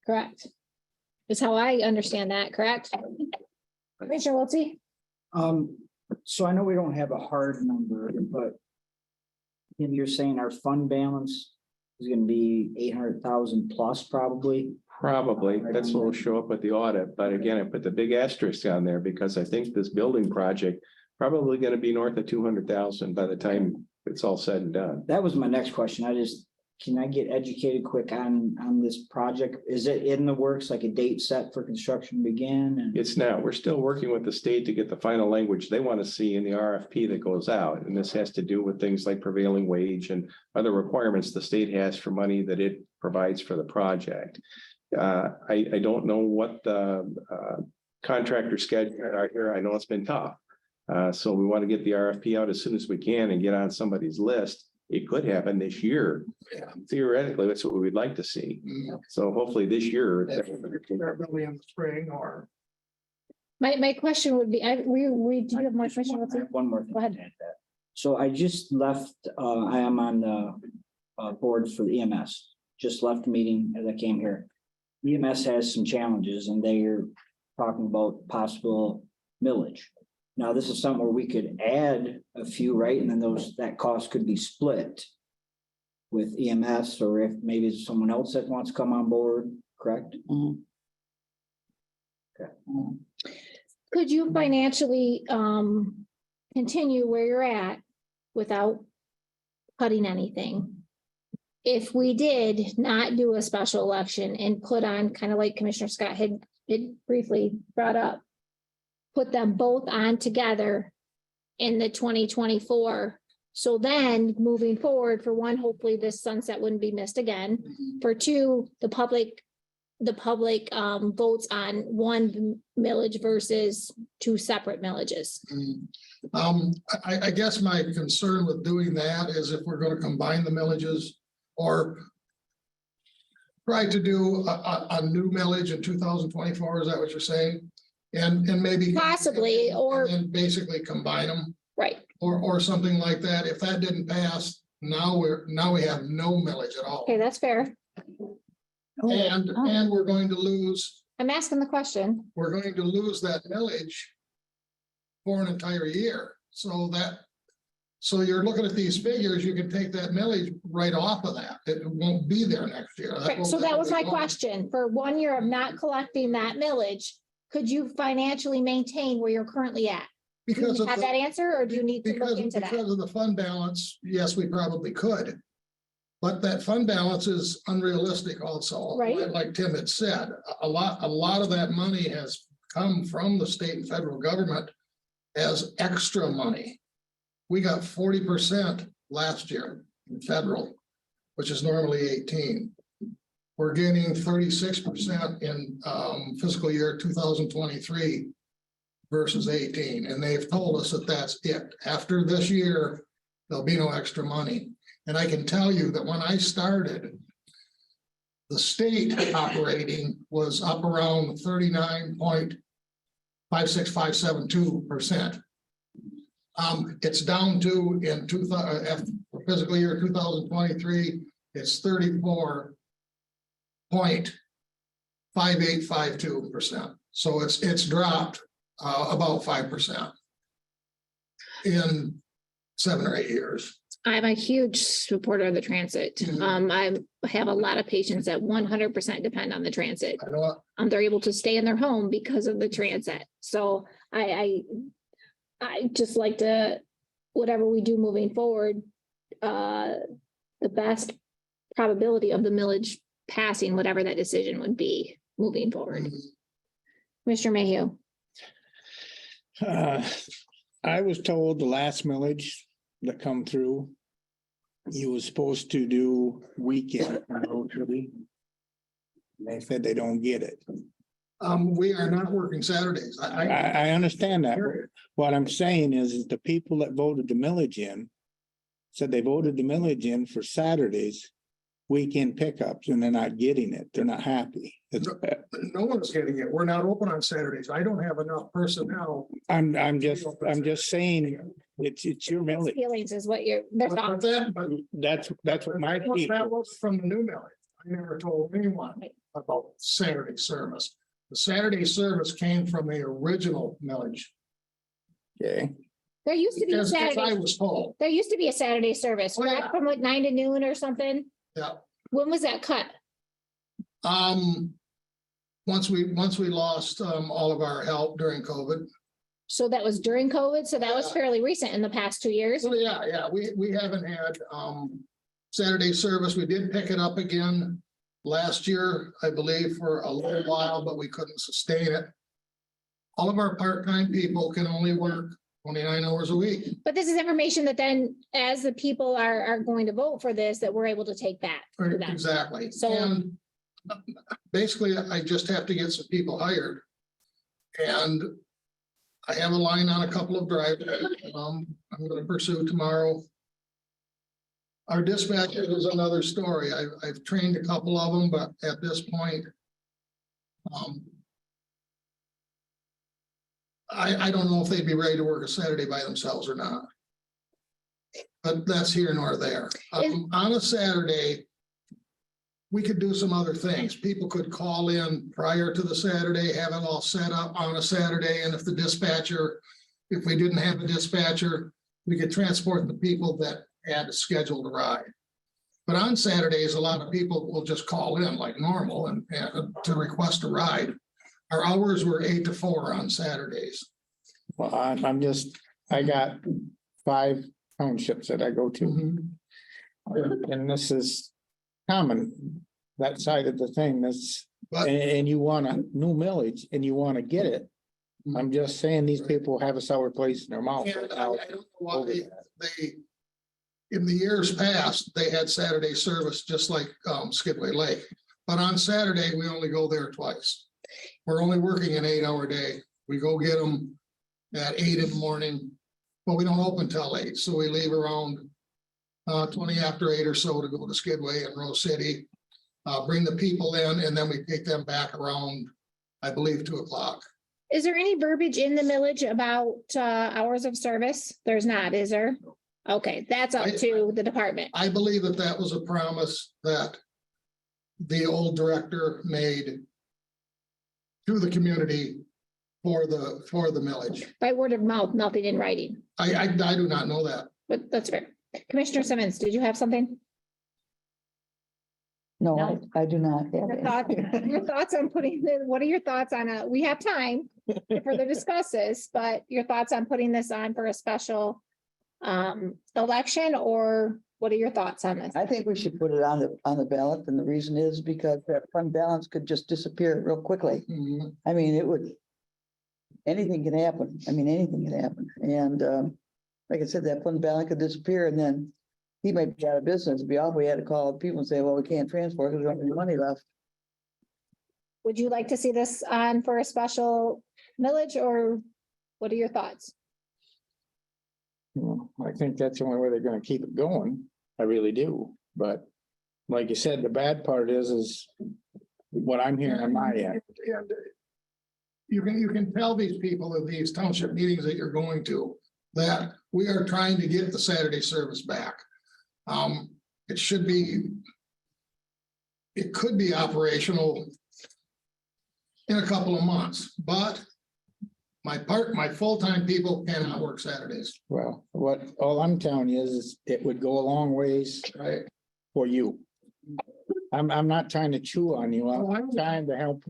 Correct. Is how I understand that, correct? Commissioner Wiltie? So I know we don't have a hard number, but if you're saying our fund balance is gonna be 800,000 plus probably. Probably, that's what will show up with the audit, but again, I put the big asterisk on there because I think this building project probably gonna be north of 200,000 by the time it's all said and done. That was my next question. Can I get educated quick on this project? Is it in the works, like a date set for construction to begin? And It's not, we're still working with the state to get the final language they want to see in the RFP that goes out. And this has to do with things like prevailing wage and other requirements the state has for money that it provides for the project. I don't know what the contractor schedule are here. I know it's been tough. So we want to get the RFP out as soon as we can and get on somebody's list. It could happen this year. Theoretically, that's what we'd like to see. So hopefully this year. Really in the spring or. My question would be, we do have more Commissioner I Wiltie? have one more thing. Go ahead. to add to that. So I just left, I am on the board for the EMS, just left the meeting as I came here. EMS has some challenges and they are talking about possible millage. Now, this is something where we could add a few, right? And then that cost could be split with EMS, or if maybe it's someone else that wants to come on board, correct? Okay. Could you financially continue where you're at without cutting anything? If we did not do a special election and put on, kind of like Commissioner Scott had briefly brought up, put them both on together in the 2024. So then moving forward, for one, hopefully this sunset wouldn't be missed again. For two, the public votes on one millage versus two separate millages. I guess my concern with doing that is if we're gonna combine the millages or try to do a new millage in 2024, is that what you're saying? And maybe. Possibly, or. And basically combine them. Right. Or something like that. If that didn't pass, now we have no millage at all. Okay, that's fair. And we're going to lose, I'm asking the question. we're going to lose that millage for an entire year. So you're looking at these figures, you can take that millage right off of that. It won't be there next year. Right, so that was my question. For 1 year of not collecting that millage, could you financially maintain where you're currently at? Do Because you of have that answer, or do you need to look because into that? of the fund balance, yes, we probably could. But that fund balance is unrealistic also. Right. Like Tim had said, a lot of that money has come from the state and federal government as extra money. We got 40% last year in federal, which is normally 18. We're getting 36% in fiscal year 2023 versus 18. And they've told us that that's it. After this year, there'll be no extra money. And I can tell you that when I started, the state operating was up around 39.56572%. It's down to in fiscal year 2023, it's 34.5852%. So it's dropped about 5% in 7 or 8 years. I'm a huge supporter of the transit. I have a lot of patients that 100% depend on the transit. I know They're able to stay in their home because of the transit. So I just like to, whatever we do moving forward, the best probability of the millage passing, whatever that decision would be moving forward. Mr. Mayhew. I was told the last millage that come through, you was supposed to do weekend. They said they don't get it. We are not working Saturdays. I understand that. What I'm saying is the people that voted the millage in said they voted the millage in for Saturdays, weekend pickups, and they're not getting it. They're not happy. No one's getting it. We're not open on Saturdays. I don't have enough personnel. I'm just saying, it's your millage. Feelings is what you're, their But thoughts. That's what my. That was from the new millage. I never told anyone about Saturday service. The Saturday service came from the original millage. Okay. There used to be a As I Saturday, was told. there used to be a Saturday service, Oh, yeah. correct? From like 9 to noon or something. Yeah. When was that cut? Once we lost all of our help during COVID. So that was during COVID. So that was Yeah. fairly recent in the past 2 years. So yeah, we haven't had Saturday service. We did pick it up again last year, I believe, for a little while, but we couldn't sustain it. All of our part-time people can only work 29 hours a week. But this is information that then, as the people are going to vote for this, that we're able to take back. to them. Exactly. So- And basically, I just have to get some people hired. And I have a line on a couple of drivers. I'm gonna pursue tomorrow. Our dispatcher is another story. I've trained a couple of them, but at this point, I don't know if they'd be ready to work a Saturday by themselves or not. But that's here nor there. On a Saturday, we could do some other things. People could call in prior to the Saturday, have it all set up on a Saturday, and if the dispatcher, if we didn't have a dispatcher, we could transport the people that had a scheduled ride. But on Saturdays, a lot of people will just call in like normal and to request a ride. Our hours were 8 to 4 on Saturdays. Well, I got 5 townships that I go to. And this is common, that side of the thing, that's, But and you want a new millage and you want to get it. I'm just saying these people have a sour place in their mouth. and I don't know why they, in the years past, they had Saturday service just like Skidway Lake. But on Saturday, we only go there twice. We're only working an 8-hour day. We go get them at 8 in the morning. Well, we don't open till 8, so we leave around 20 after 8 or so to go to Skidway and Rose City. Bring the people in, and then we take them back around, I believe, 2 o'clock. Is there any verbiage in the millage about hours of service? There's not, is there? Okay, that's up to the department. I believe that that was a promise that the old director made to the community for the millage. By word of mouth, nothing in writing, I do not know that. but that's fair. Commissioner Simmons, did you have something? No, I do not have. Your thoughts on putting, what are your thoughts on we have time to further discuss this, but your thoughts on putting this on for a special election, or what are your thoughts on this? I think we should put it on the ballot, and the reason is because that fund balance could just disappear real quickly. I mean, it would. Anything can happen. I mean, anything can happen. And like I said, that fund balance could disappear, and then he might be out of business. It'd be off. We had to call people and say, well, we can't transport because we don't have any money left. Would you like to see this on for a special millage, or what are your thoughts? Well, I think that's the only way they're gonna keep it going. I really do. But like you said, the bad part is what I'm hearing on my end. And you can tell these people at these township meetings that you're going to, that we are trying to get the Saturday service back. It should be, it could be operational in a couple of months, but my full-time people cannot work Saturdays. Well, all I'm telling you is it would go a long ways Right. for you. I'm not trying to chew on you. I'm trying to help.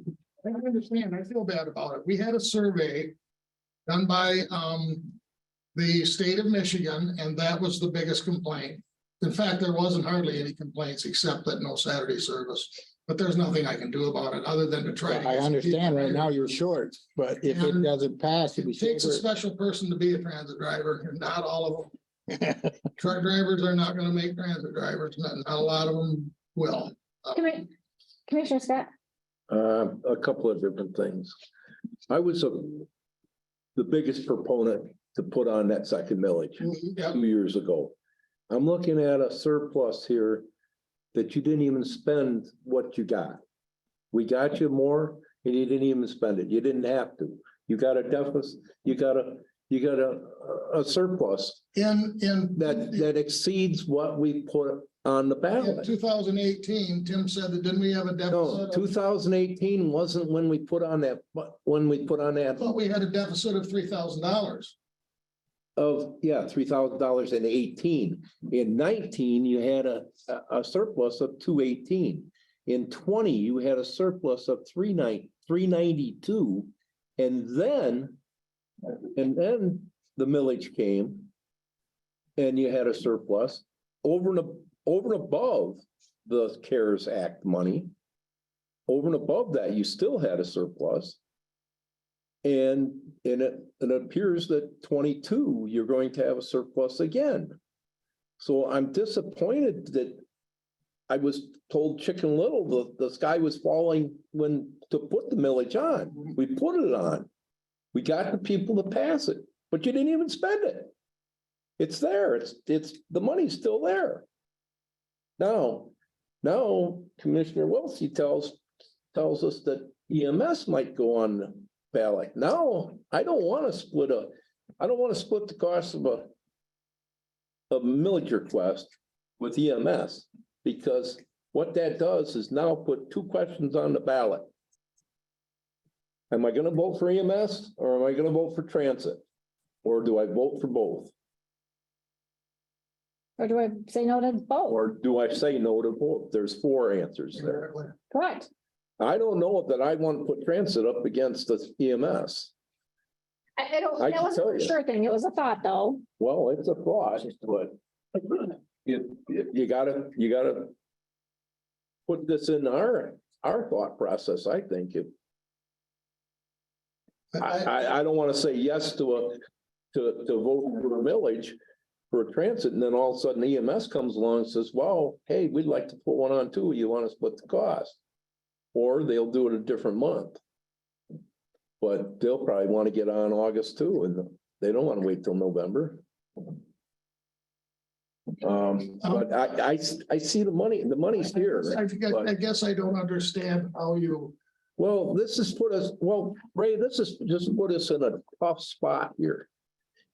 I understand. I feel bad about it. We had a survey done by the state of Michigan, and that was the biggest complaint. In fact, there wasn't hardly any complaints except that no Saturday service. But there's nothing I can do about it other than to try. to I get some understand people right now hired. you're short, but if it And doesn't pass, It takes a special person to be a transit driver, and not all of them. Truck drivers are not gonna make transit drivers, not a lot of them will. Commissioner Scott? A couple of different things. I was the biggest proponent to put on that second millage Yeah, 2 years ago. I'm looking at a surplus here that you didn't even spend what you got. We got you more and you didn't even spend it. You didn't have to. You got a deficit, you got a surplus in that exceeds what we put on the in ballot. 2018, Tim said that didn't we have a No, deficit? 2018 wasn't when we put on that, but when we put on I that thought we had a deficit of $3,000. of, yeah, $3,000 in 18. In 19, you had a surplus of 218. In 20, you had a surplus of 392. And then the millage came and you had a surplus over and above the CARES Act money. Over and above that, you still had a surplus. And it appears that 22, you're going to have a surplus again. So I'm disappointed that I was told Chicken Little, the sky was falling when to put the millage on. We put it on. We got the people to pass it, but you didn't even spend it. It's there. It's the money's still there. Now Commissioner Wiltie tells us that EMS might go on the ballot. Now, I don't want to split the cost of a millage request with EMS, because what that does is now put two questions on the ballot. Am I gonna vote for EMS or am I gonna vote for transit? Or do I vote for both? Or do I say no to both? Or do I say no to both? There's four answers there. Correct. I don't know that I want to put transit up against the EMS. I don't, I that can wasn't tell a you. sure thing. It was a thought, though. Well, it's a thought, but you gotta put this in our thought process, I think. I don't want to say yes to vote for a millage for a transit, and then all of a sudden EMS comes along and says, well, hey, we'd like to put one on too. You want to split the cost? Or they'll do it a different month. But they'll probably want to get on August too, and they don't want to wait till November. But I see the money's here. I guess I don't understand how you. Well, Ray, this has just put us in a tough spot here.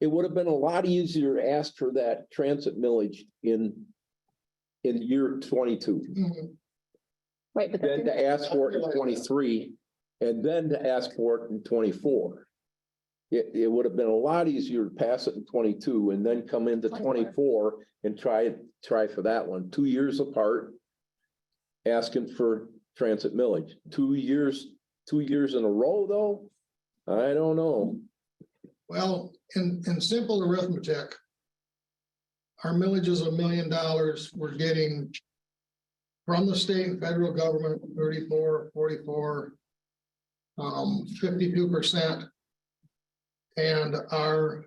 It would have been a lot easier to ask for that transit millage in year 22. Right, but Then to ask for it in 23, and then to ask for it in 24. It would have been a lot easier to pass it in 22 and then come into 24 and try for that one. 2 years apart, asking for transit millage. 2 years in a row, though? I don't know. Well, in simple arithmetic, our millage is $1 million. We're getting from the state and federal government, 34, 44, 52%. And our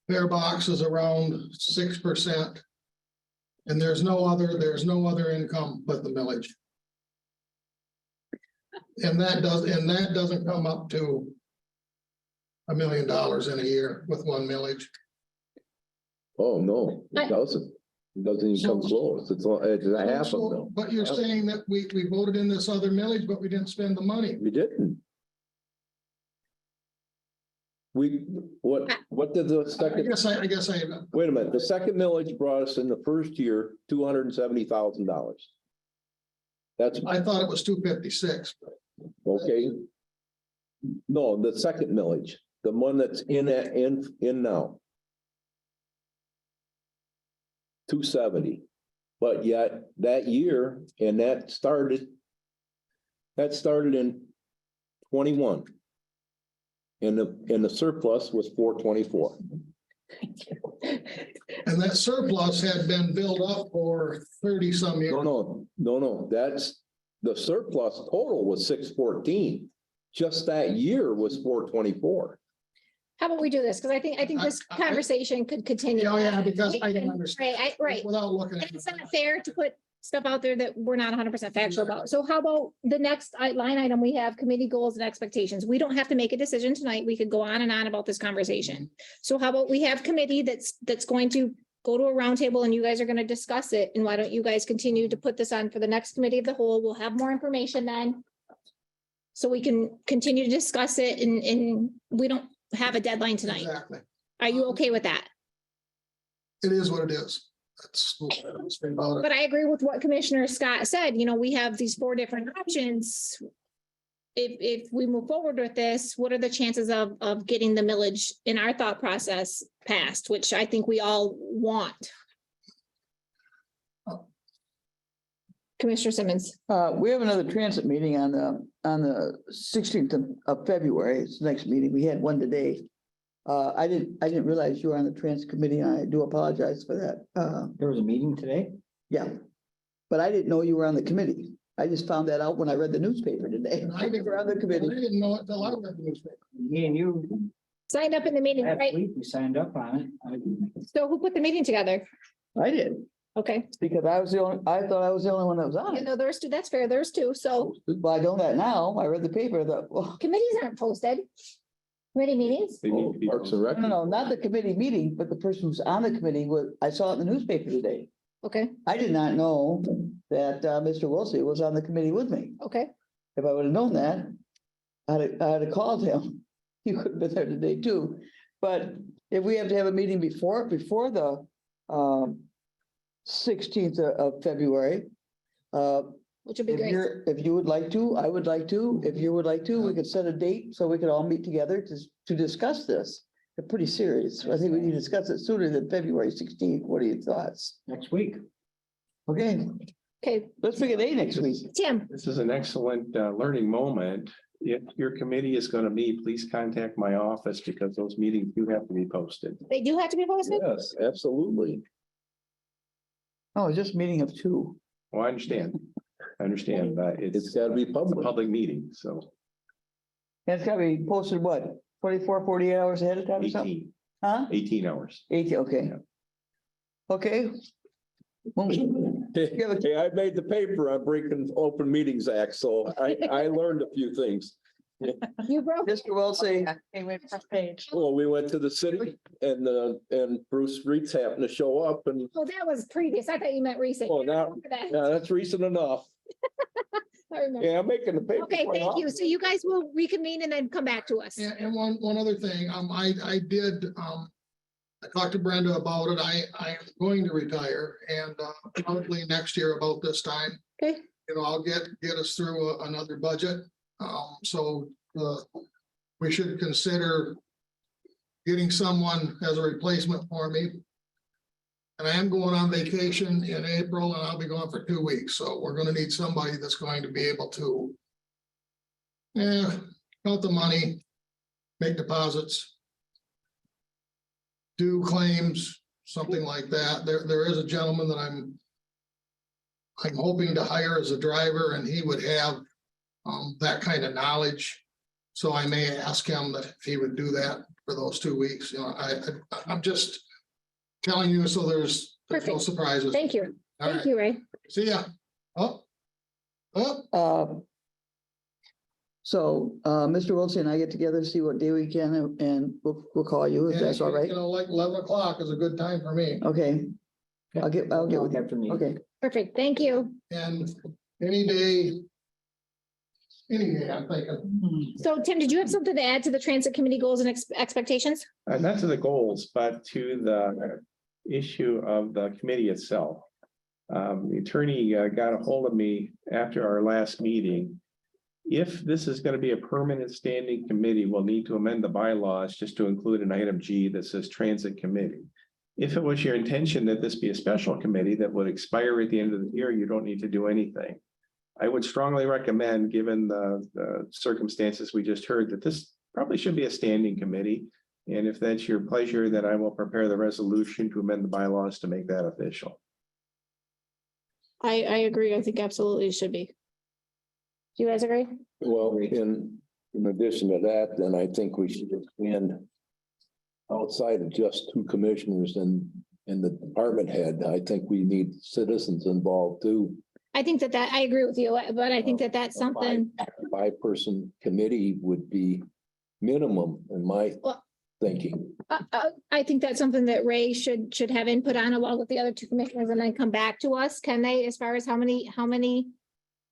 fare box is around 6%. And there's no other income but the millage. And that doesn't come up to $1 million in a year with one millage. Oh, no, it doesn't. It doesn't even come close. It's a half of them. But you're saying that we voted in this other millage, but we didn't spend the money. We didn't. What did the second? I guess I. Wait a minute, the second millage brought us in the first year, $270,000. That's, I thought it was 256. okay. No, the second millage, the one that's in now. 270, but yet that year, and that started in 21. And the surplus was 424. And that surplus had been built up for 30 some years. No, that's the surplus total was 614. Just that year was 424. How about we do this? Because I think this conversation could continue. Yeah, because I didn't understand. Right. Without looking at It's not fair to put stuff out there that we're not 100% factual about. So how about the next line item? We have committee goals and expectations. We don't have to make a decision tonight. We could go on and on about this conversation. So how about we have committee that's going to go to a roundtable and you guys are going to discuss it. And why don't you guys continue to put this on for the next committee of the whole? We'll have more information then. So we can continue to discuss it and we don't have a deadline tonight. Exactly. Are you okay with that? It is what it is. That's what I was saying about it. But I agree with what Commissioner Scott said, you know, we have these 4 different options. If we move forward with this, what are the chances of getting the millage in our thought process passed, which I think we all want? Commissioner Simmons. We have another transit meeting on the 16th of February. It's the next meeting. We had one today. I didn't realize you were on the transit committee. And I do apologize for that. There was a meeting today? Yeah. But I didn't know you were on the committee. I just found that out when I read the newspaper today. I think we're on the I committee. didn't know it till I read the newspaper. Me and you, Signed up in the meeting, last right? week, we signed up on it. So who put the meeting together? I did, Okay, because I thought I was the only one that was on you it. know, there's 2, that's fair, there's 2, so Well, I know that now. I read the paper, well, committees aren't posted. Committee meetings? They need to be Parks and Rec. no, not the committee meeting, but the person who's on the committee I saw it in the newspaper today. Okay, I did not know that Mr. Wilsey was on the committee with me. okay. If I would have known that, I'd have called him. He could have been there today too. But if we have to have a meeting before the 16th of February. Which would be great. If you would like to, I would like to. If you would like to, we could set a date so we could all meet together to discuss this. They're pretty serious. I think we need to discuss it sooner than February 16th. What are your thoughts? Next week. Okay, Okay, let's pick a day next week. Tim, This is an excellent learning moment. If your committee is going to meet, please contact my office because those meetings do have to be posted. they do have to be posted? Yes, absolutely. Oh, it's just a meeting of 2. Well, I understand, but It's gotta be it's a public. public meeting, so And it's gotta be posted, what, 24, 48 hours ahead of time or something? 18, Huh? 18 hours. 80, okay. Yeah. Okay. Hey, I made the paper on breaking open meetings act, so I learned a few things. You broke. Mr. Wilsey, Okay, wait, first page. Well, we went to the city and Bruce Reeds happened to show up and, Oh, that was previous. I thought you meant recent. well, now, Remember that. yeah, that's recent enough. I remember. Yeah, I'm making the paper. Okay, thank you. So you guys will reconvene and then come back to us. And one other thing, I did, I talked to Brenda about it. I am going to retire and probably next year about this time. Okay. You know, I'll get us through another budget. So we should consider getting someone as a replacement for me. And I am going on vacation in April and I'll be gone for 2 weeks. So we're gonna need somebody that's going to be able to count the money, make deposits, do claims, something like that. There is a gentleman that I'm hoping to hire as a driver and he would have that kind of knowledge. So I may ask him that if he would do that for those 2 weeks, you know, I'm just telling you, so there's no Perfect. surprises. Thank you. All Thank right. you, Ray. See ya. Oh. Oh, so Mr. Wilson and I get together, see what day we can, and we'll call you if that's all right. You know, like 11 o'clock is a good time for me. Okay. I'll get with you. After me. Okay. Perfect. Thank you. And any day, I'm thinking. So Tim, did you have something to add to the transit committee goals and expectations? Not to the goals, but to the issue of the committee itself. The attorney got a hold of me after our last meeting. If this is going to be a permanent standing committee, we'll need to amend the bylaws just to include an item G that says transit committee. If it was your intention that this be a special committee that would expire at the end of the year, you don't need to do anything. I would strongly recommend, given the circumstances we just heard, that this probably should be a standing committee. And if that's your pleasure, then I will prepare the resolution to amend the bylaws to make that official. I agree. I think absolutely it should be. Do you guys agree? Well, in addition to that, then I think we should expand outside of just 2 commissioners and and the department head, I think we need citizens involved too. I think that I agree with you, but I think that that's something, Five-person committee would be minimum in my Well- thinking. I think that's something that Ray should have input on along with the other two commissioners and then come back to us. Can they, as far as how many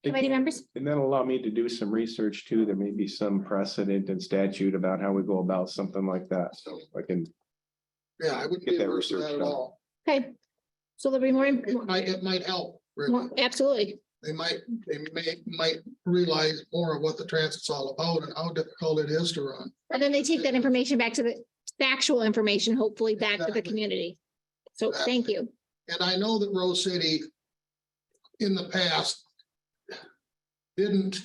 committee members? And that'll allow me to do some research too. There may be some precedent and statute about how we go about something like that. So I can Yeah, I wouldn't Get be that averse to research that at done. all. Okay. So there'll be more, It might help, really. absolutely. They might realize more of what the transit's all about and how difficult it is to run. And then they take that information back to the factual information, hopefully back to the Exactly. community. So thank you. And I know that Rose City in the past didn't.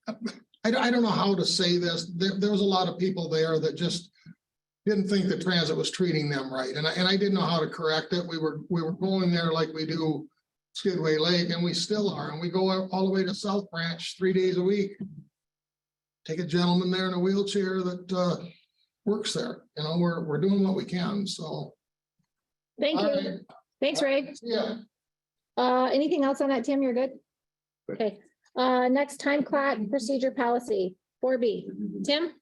I don't know how to say this. There was a lot of people there that just didn't think that transit was treating them right. And I didn't know how to correct it. We were going there like we do Skidway Lake, and we still are. And we go all the way to South Branch 3 days a week. Take a gentleman there in a wheelchair that works there. You know, we're doing what we can, so. Thank All you. right. Thanks, Ray. Yeah. Anything else on that, Tim? You're good? Good. Okay, next time clock procedure policy, 4B. Tim?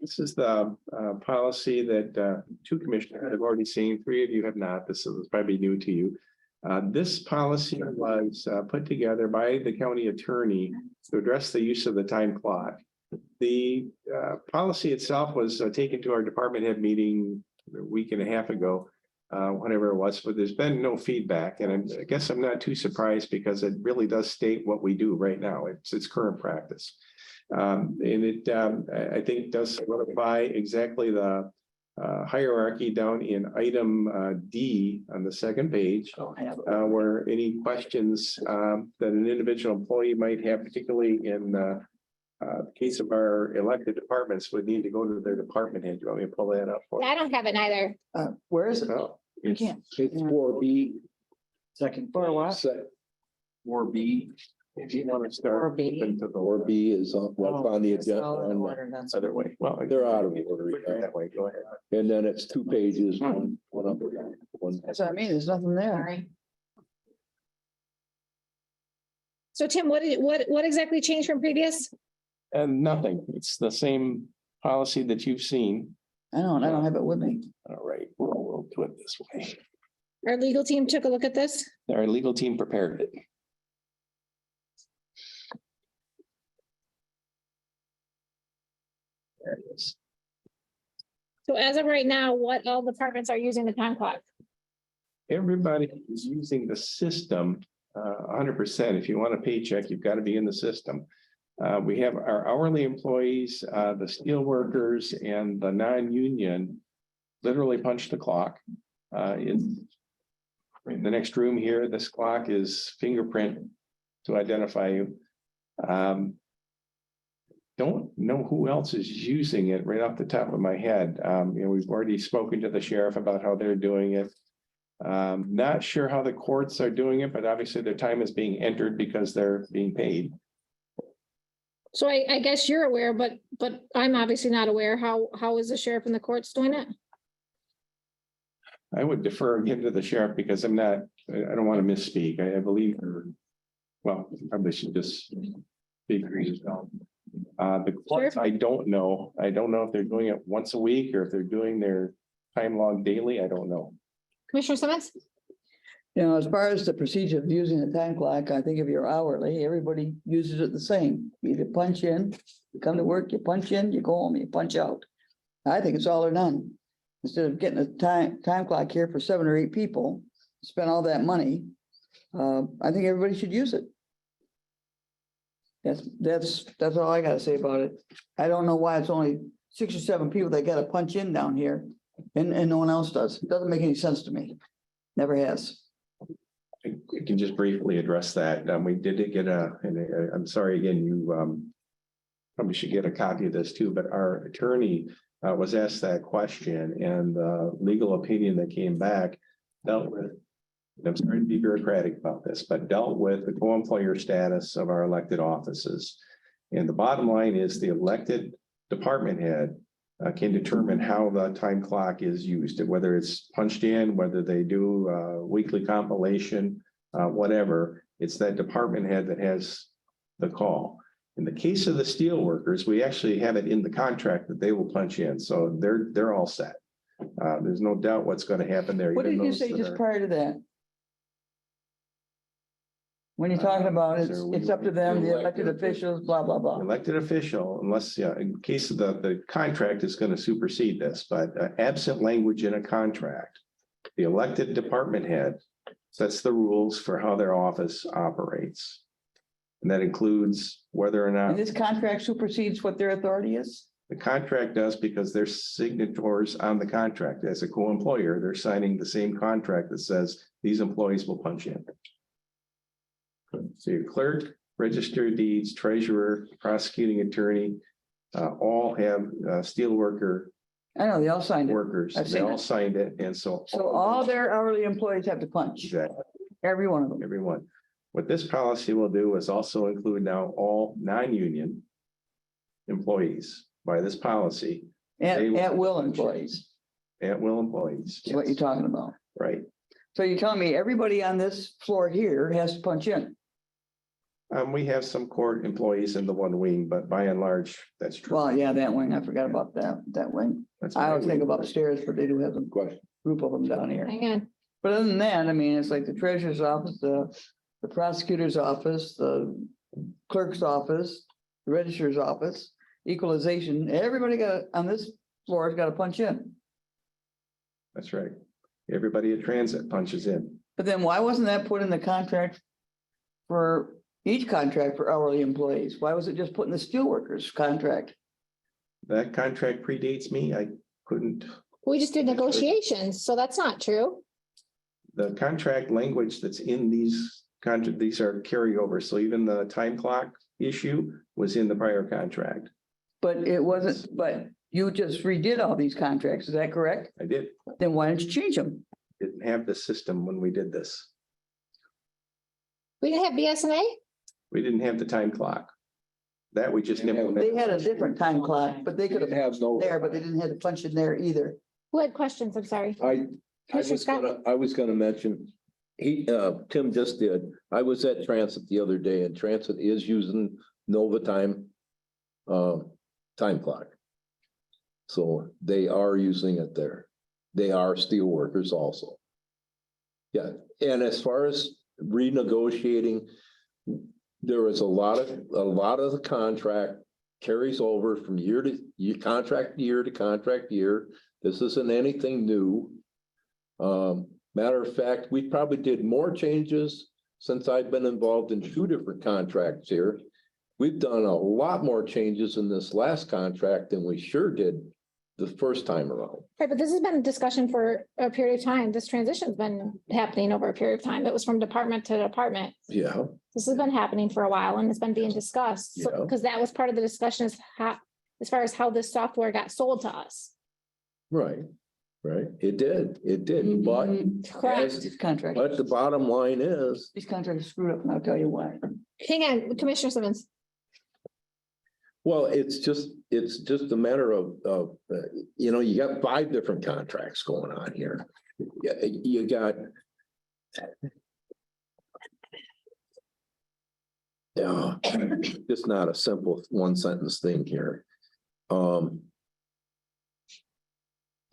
This is the policy that two commissioners have already seen, three of you have not. This is probably new to you. This policy was put together by the county attorney to address the use of the time clock. The policy itself was taken to our department head meeting a week and a half ago, whenever it was, but there's been no feedback. And I guess I'm not too surprised because it really does state what we do right now. It's current practice. And it, I think, does solidify exactly the hierarchy down in item D on the second page, where any questions that an individual employee might have, particularly in the case of our elected departments, would need to go to their department head. You want me to pull that up? For I don't have it either. Where is it? Oh, You can't. It's 4B. Second. For what? 4B. if you want to start. 4B. into the 4B is on, what's on the agenda. All in on the order, that's- Other way. Well, They're out of order. that way. Go ahead. And then it's 2 pages, one up, one. That's what I mean. There's nothing there. Sorry. So Tim, what exactly changed from previous? And nothing. It's the same policy that you've seen. I don't have it with me. All right, we'll do it this way. Our legal team took a look at this. Our legal team prepared it. There it is. So as of right now, what all departments are using the time clock? Everybody is using the system 100%. If you want a paycheck, you've got to be in the system. We have our hourly employees, the steel workers and the non-union literally punch the clock. In the next room here, this clock is fingerprint to identify you. Don't know who else is using it right off the top of my head. We've already spoken to the sheriff about how they're doing it. Not sure how the courts are doing it, but obviously their time is being entered because they're being paid. So I guess you're aware, but I'm obviously not aware. How is the sheriff and the courts doing it? I would defer again to the sheriff because I don't want to misspeak. I believe, well, probably should just speak for yourself. The courts, I don't know. I don't know if they're doing it once a week or if they're doing their time log daily. I don't know. Commissioner Simmons? As far as the procedure of using the time clock, I think if you're hourly, everybody uses it the same. You punch in, you come to work, you punch in, you go home, you punch out. I think it's all or none. Instead of getting a time clock here for 7 or 8 people, spend all that money. I think everybody should use it. That's all I gotta say about it. I don't know why it's only 6 or 7 people that gotta punch in down here and no one else does. It doesn't make any sense to me. Never has. I can just briefly address that. We did get and I'm sorry again, you probably should get a copy of this too, but our attorney was asked that question and the legal opinion that came back dealt with, I'm sorry to be bureaucratic about this, but dealt with the co-employer status of our elected offices. And the bottom line is the elected department head can determine how the time clock is used, whether it's punched in, whether they do weekly compilation, whatever. It's that department head that has the call. In the case of the steel workers, we actually have it in the contract that they will punch in, so they're all set. There's no doubt what's going to happen there. What even did you those say that just are- prior to that? When you're talking about it's up to them, the elected officials, blah, blah, blah. Elected official, unless, yeah, in case of the contract is going to supersede this, but absent language in a contract, the elected department head sets the rules for how their office operates. And that includes whether or And not this contract supersedes what their authority is? the contract does, because they're signatories on the contract. As a co-employer, they're signing the same contract that says these employees will punch in. So your clerk, register of deeds, treasurer, prosecuting attorney, all have steel worker I know, they all signed it. workers. I've They seen all it. signed it, and so. So all their hourly employees have to punch, Exactly, every one of them. everyone. What this policy will do is also include now all non-union employees by this policy, At will employees, at-will employees. is what you're Yes, talking about. right. So you're telling me everybody on this floor here has to punch in? We have some court employees in the one wing, but by and large, that's true. Well, yeah, that wing, I forgot about that wing. That's I my always think wing. about upstairs, but they do have a Question. group of them down here. Hang on. But other than that, I mean, it's like the treasurer's office, the prosecutor's office, the clerk's office, the registrar's office, equalization, everybody on this floor has got to punch in. That's right. Everybody at transit punches in. But then why wasn't that put in the contract for each contract for hourly employees? Why was it just put in the steelworkers contract? That contract predates me. I couldn't, We just did negotiations, so that's not true. the contract language that's in these these are carryovers. So even the time clock issue was in the prior contract. But it wasn't, but you just redid all these contracts, is that correct? I did, Then why didn't you change them? didn't have the system when we did this. We didn't have BSNA? We didn't have the time clock. That we just implemented. They had a different time clock, but they could have Have no. there, but they didn't have to punch in there either. Who had questions? I'm sorry. I was gonna mention, Tim just did. I was at Transit the other day, and Transit is using Nova time clock. So they are using it there. They are steel workers also. Yeah, and as far as renegotiating, there is a lot of the contract carries over from year to year, contract year to contract year. This isn't anything new. Matter of fact, we probably did more changes since I've been involved in 2 different contracts here. We've done a lot more changes in this last contract than we sure did the first time around. Right, but this has been a discussion for a period of time. This transition's been happening over a period of time. It was from department to department. Yeah, This has been happening for a while and it's been being discussed. So, Yeah. because that was part of the discussion is how, as far as how this software got sold to us. right. It did, but Correct. These contracts, but the bottom line is, these contracts are screwed up, and I'll tell you why. Hang on, Commissioner Simmons. well, it's just a matter of, you got 5 different contracts going on here. Yeah, you got. Yeah, just not a simple 1-sentence thing here.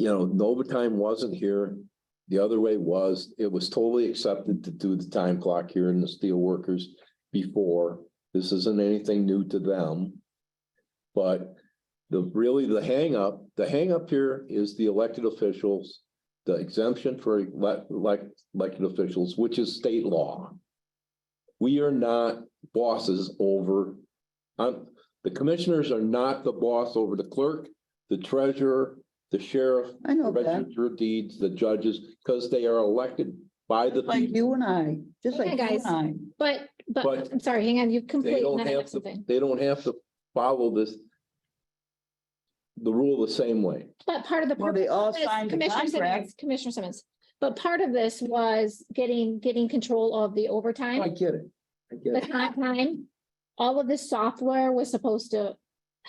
Nova time wasn't here. The other way was, it was totally accepted to do the time clock here in the steel workers before. This isn't anything new to them. But the hang up here is the elected officials, the exemption for elected officials, which is state law. We are not bosses over, the commissioners are not the boss over the clerk, the treasurer, the sheriff, I know the that, register of deeds, the judges, because they are elected by the like people. you and I, just like Okay, you and guys. I. But But I'm sorry, hang on, you They completely. don't have to, they don't have to follow the rule the same way. But part of the. Well, they purpose all of this- signed the Commissioner Simmons, contract. Commissioner Simmons, but part of this was getting control of the overtime. I get it. The comp time, all of this software was supposed to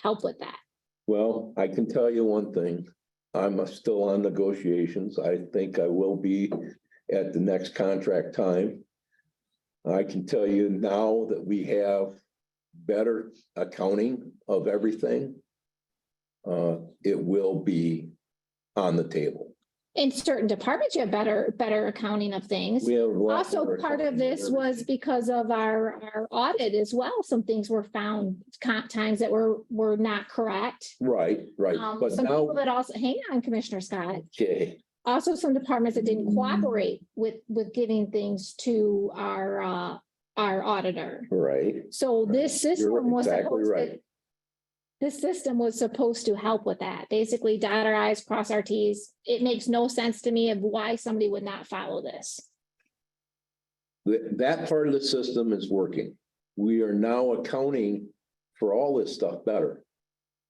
help with that. Well, I can tell you one thing. I'm still on negotiations. I think I will be at the next contract time. I can tell you now that we have better accounting of everything. It will be on the table. In certain departments, you have better accounting of things. We have a lot Also, better part of accounting this was because of our audit as well. Some things were found comp times that were not correct. Right, but Some now, people that also, hang on, Commissioner Scott. okay, Also, some departments that didn't cooperate with giving things to our auditor. right, So this system was exactly supposed to. right. This system was supposed to help with that. Basically, dot our i's, cross our t's. It makes no sense to me of why somebody would not follow this. That part of the system is working. We are now accounting for all this stuff better.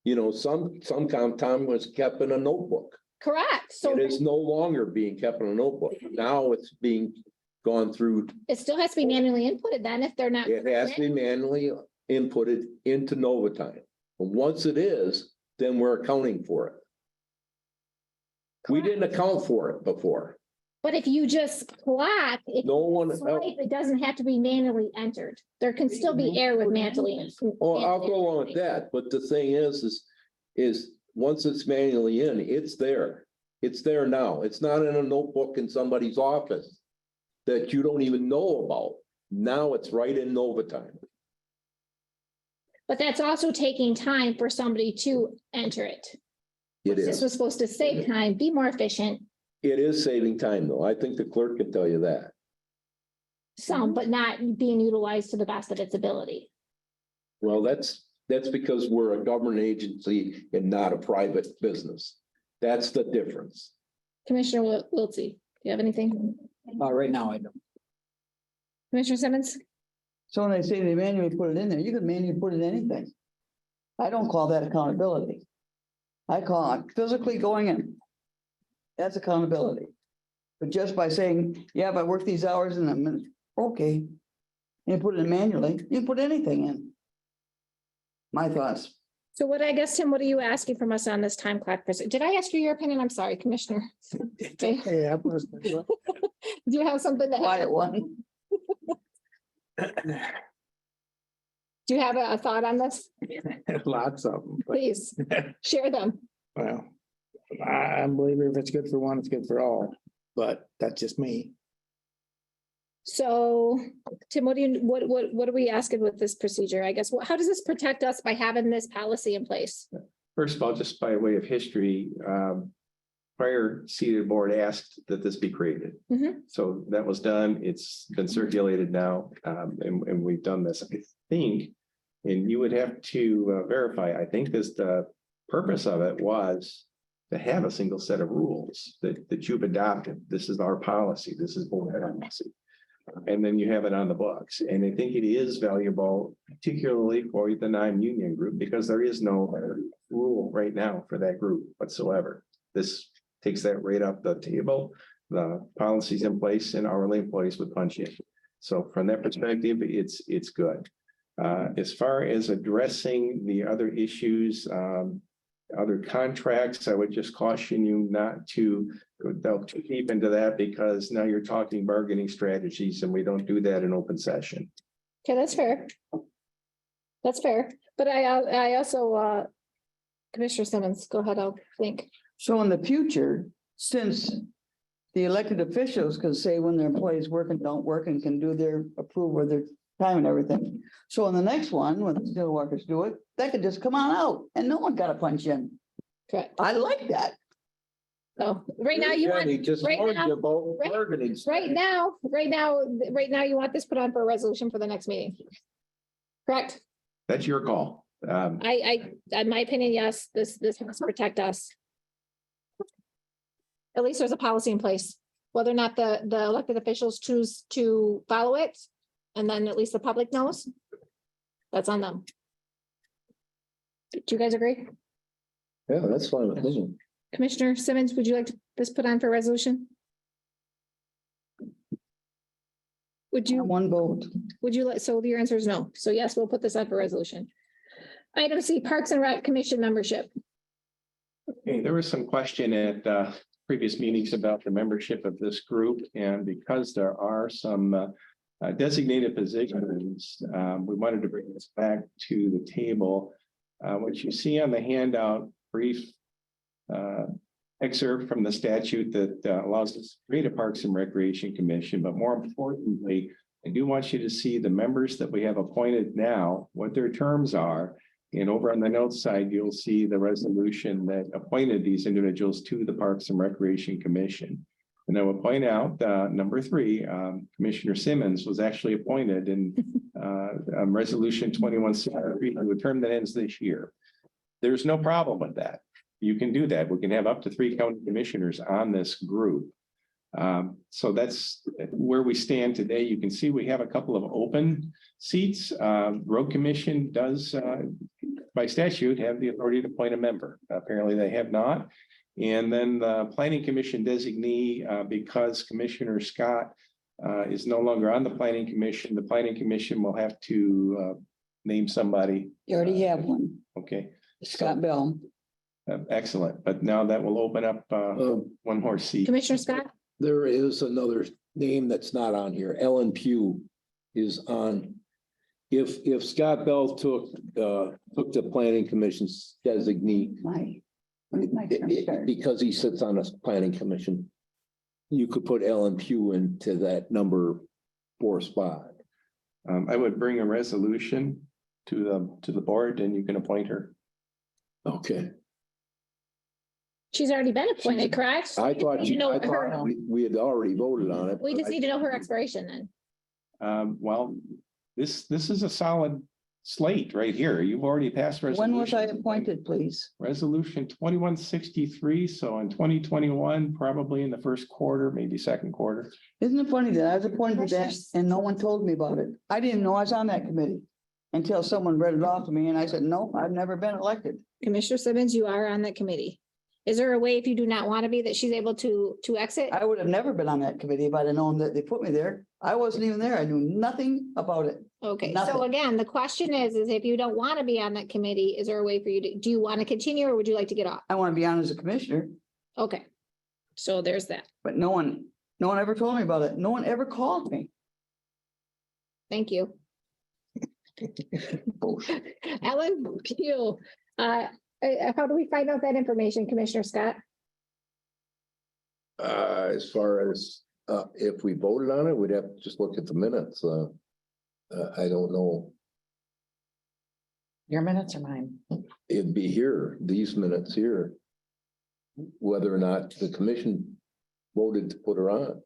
You know, some comp time was kept in a notebook. Correct. So It is no longer being kept in a notebook. Now it's being gone through. it still has to be manually inputted then if they're not. It has to be manually inputted into Novatime. And once it is, then we're accounting for it. We didn't account for it before. But if you just clock, it No one else. it doesn't have to be manually entered. There can still be error with manually. Oh, I'll go along with that, but the thing is once it's manually in, it's there. It's there now. It's not in a notebook in somebody's office that you don't even know about. Now it's right in Novatime. But that's also taking time for somebody to enter it. It This is. was supposed to save time, be more efficient, It is saving time though. I think the clerk can tell you that. some, but not being utilized to the best of its ability. Well, that's because we're a government agency and not a private business. That's the difference. Commissioner Wiltse, do you have anything? Right now, I don't. Commissioner Simmons? So when they say they manually put it in there, you could manually put in anything. I don't call that accountability. I call it physically going in. That's accountability. But just by saying, yeah, if I work these hours in a minute, okay. You put it in manually, you can put anything in. My thoughts. So what, I guess, Tim, what are you asking from us on this time clock? Did I ask you your opinion? I'm sorry, Commissioner. Do you have something to add? Quiet one. Do you have a thought on this? Lots of them, but Please share them. well, I believe if it's good for one, it's good for all, but that's just me. So, Tim, what are we asking with this procedure? I guess, how does this protect us by having this policy in place? First of all, just by way of history, prior seated board asked that this be created. Mhm. So that was done. It's been circulated now, and we've done this, I think. And you would have to verify, I think this, the purpose of it was to have a single set of rules that you've adopted. This is our policy. This is board policy. And then you have it on the books. And I think it is valuable, particularly for the non-union group, because there is no rule right now for that group whatsoever. This takes that right off the table. The policies in place and hourly employees would punch in. So from that perspective, it's good. As far as addressing the other issues, other contracts, I would just caution you not to delve too deep into that, because now you're talking bargaining strategies and we don't do that in open session. Okay, that's fair. That's fair. But I also, Commissioner Simmons, go ahead, I'll think. So in the future, since the elected officials can say when their employees work and don't work and can do their approve of their time and everything. So in the next one, when the steel workers do it, that could just come on out and no one got to punch in. Correct. I like that. So right now you Jenny want, just right warned now- you about right- bargaining. right now you want this put on for a resolution for the next meeting. Correct? That's your call. In my opinion, yes, this must protect us. At least there's a policy in place, whether or not the elected officials choose to follow it. And then at least the public knows. That's on them. Do you guys agree? Yeah, that's fine with me. Commissioner Simmons, would you like this put on for resolution? Would you? One vote. Would you like, so your answer is no. So yes, we'll put this on for resolution. Item C, Parks and Rec Commission membership. Okay, there was some question at previous meetings about the membership of this group, and because there are some designated positions, we wanted to bring this back to the table. What you see on the handout, brief excerpt from the statute that allows us to create a Parks and Recreation Commission, but more importantly, I do want you to see the members that we have appointed now, what their terms are. And over on the notes side, you'll see the resolution that appointed these individuals to the Parks and Recreation Commission. And I will point out, number 3, Commissioner Simmons was actually appointed in resolution 2163 to a term that ends this year. There's no problem with that. You can do that. We can have up to 3 county commissioners on this group. So that's where we stand today. You can see we have a couple of open seats. Road Commission does, by statute, have the authority to appoint a member. Apparently they have not. And then the Planning Commission designee, because Commissioner Scott is no longer on the Planning Commission, the Planning Commission will have to name somebody. You already have one, Okay, Scott Bell. excellent. But now that will open up one more seat. Commissioner Scott? There is another name that's not on here. Ellen Pugh is on. If Scott Bell took the planning commission's designee, because he sits on a planning commission, you could put Ellen Pugh into that number 4 spot. I would bring a resolution to the board and you can appoint her. Okay. She's already been appointed, correct? I thought her. we had already voted on it. We just need to know her expiration then. Well, this is a solid slate right here. You've already passed resolution. When was I appointed, please? Resolution 2163. So in 2021, probably in the first quarter, maybe second quarter. Isn't it funny that I was appointed to that and no one told me about it? I didn't know I was on that committee until someone read it off to me and I said, no, I've never been elected. Commissioner Simmons, you are on that committee. Is there a way, if you do not want to be, that she's able to exit? I would have never been on that committee if I'd have known that they put me there. I wasn't even there. I knew nothing about it. Okay, Nothing. so again, the question is if you don't want to be on that committee, is there a way for you to, do you want to continue or would you like to get off? I want to be on as a commissioner, Okay, so there's that. but no one ever told me about it. No one ever called me. Thank you. Ellen Pugh, how do we find out that information, Commissioner Scott? As far as if we voted on it, we'd have to just look at the minutes. I don't know. Your minutes are mine. It'd be here, these minutes here. Whether or not the commission voted to put her on,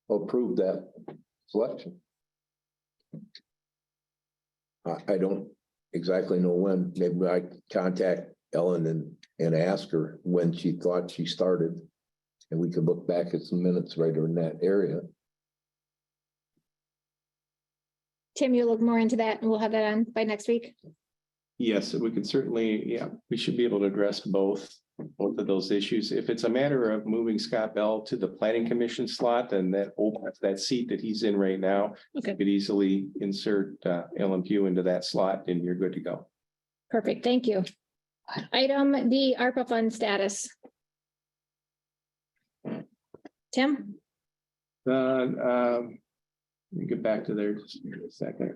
approved that selection. I don't exactly know when. Maybe I contact Ellen and ask her when she thought she started. And we could look back at some minutes right in that area. Tim, you look more into that and we'll have that on by next week. Yes, we could certainly, yeah, we should be able to address both of those issues. If it's a matter of moving Scott Bell to the planning commission slot, then that opens that seat that he's in right now. Okay. You could easily insert Ellen Pugh into that slot and you're good to go. Perfect, thank you. Item D, ARPA fund status. Tim? Let me get back to there just in a second.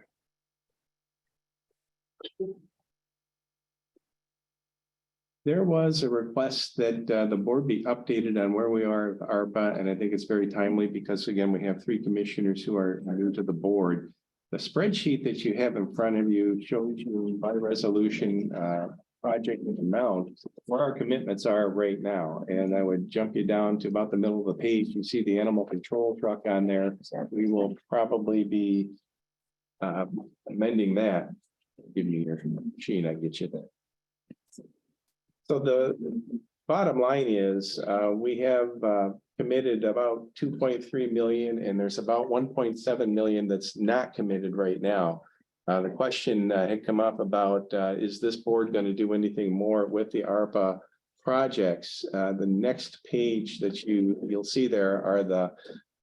There was a request that the board be updated on where we are with ARPA, and I think it's very timely because again, we have 3 commissioners who are new to the board. The spreadsheet that you have in front of you shows you by resolution project amount where our commitments are right now. And I would jump you down to about the middle of the page. You see the animal control truck on there. We will probably be amending that. Give me your machine, I get you that. So the bottom line is we have committed about 2.3 million and there's about 1.7 million that's not committed right now. The question had come up about is this board going to do anything more with the ARPA projects? The next page that you'll see there are the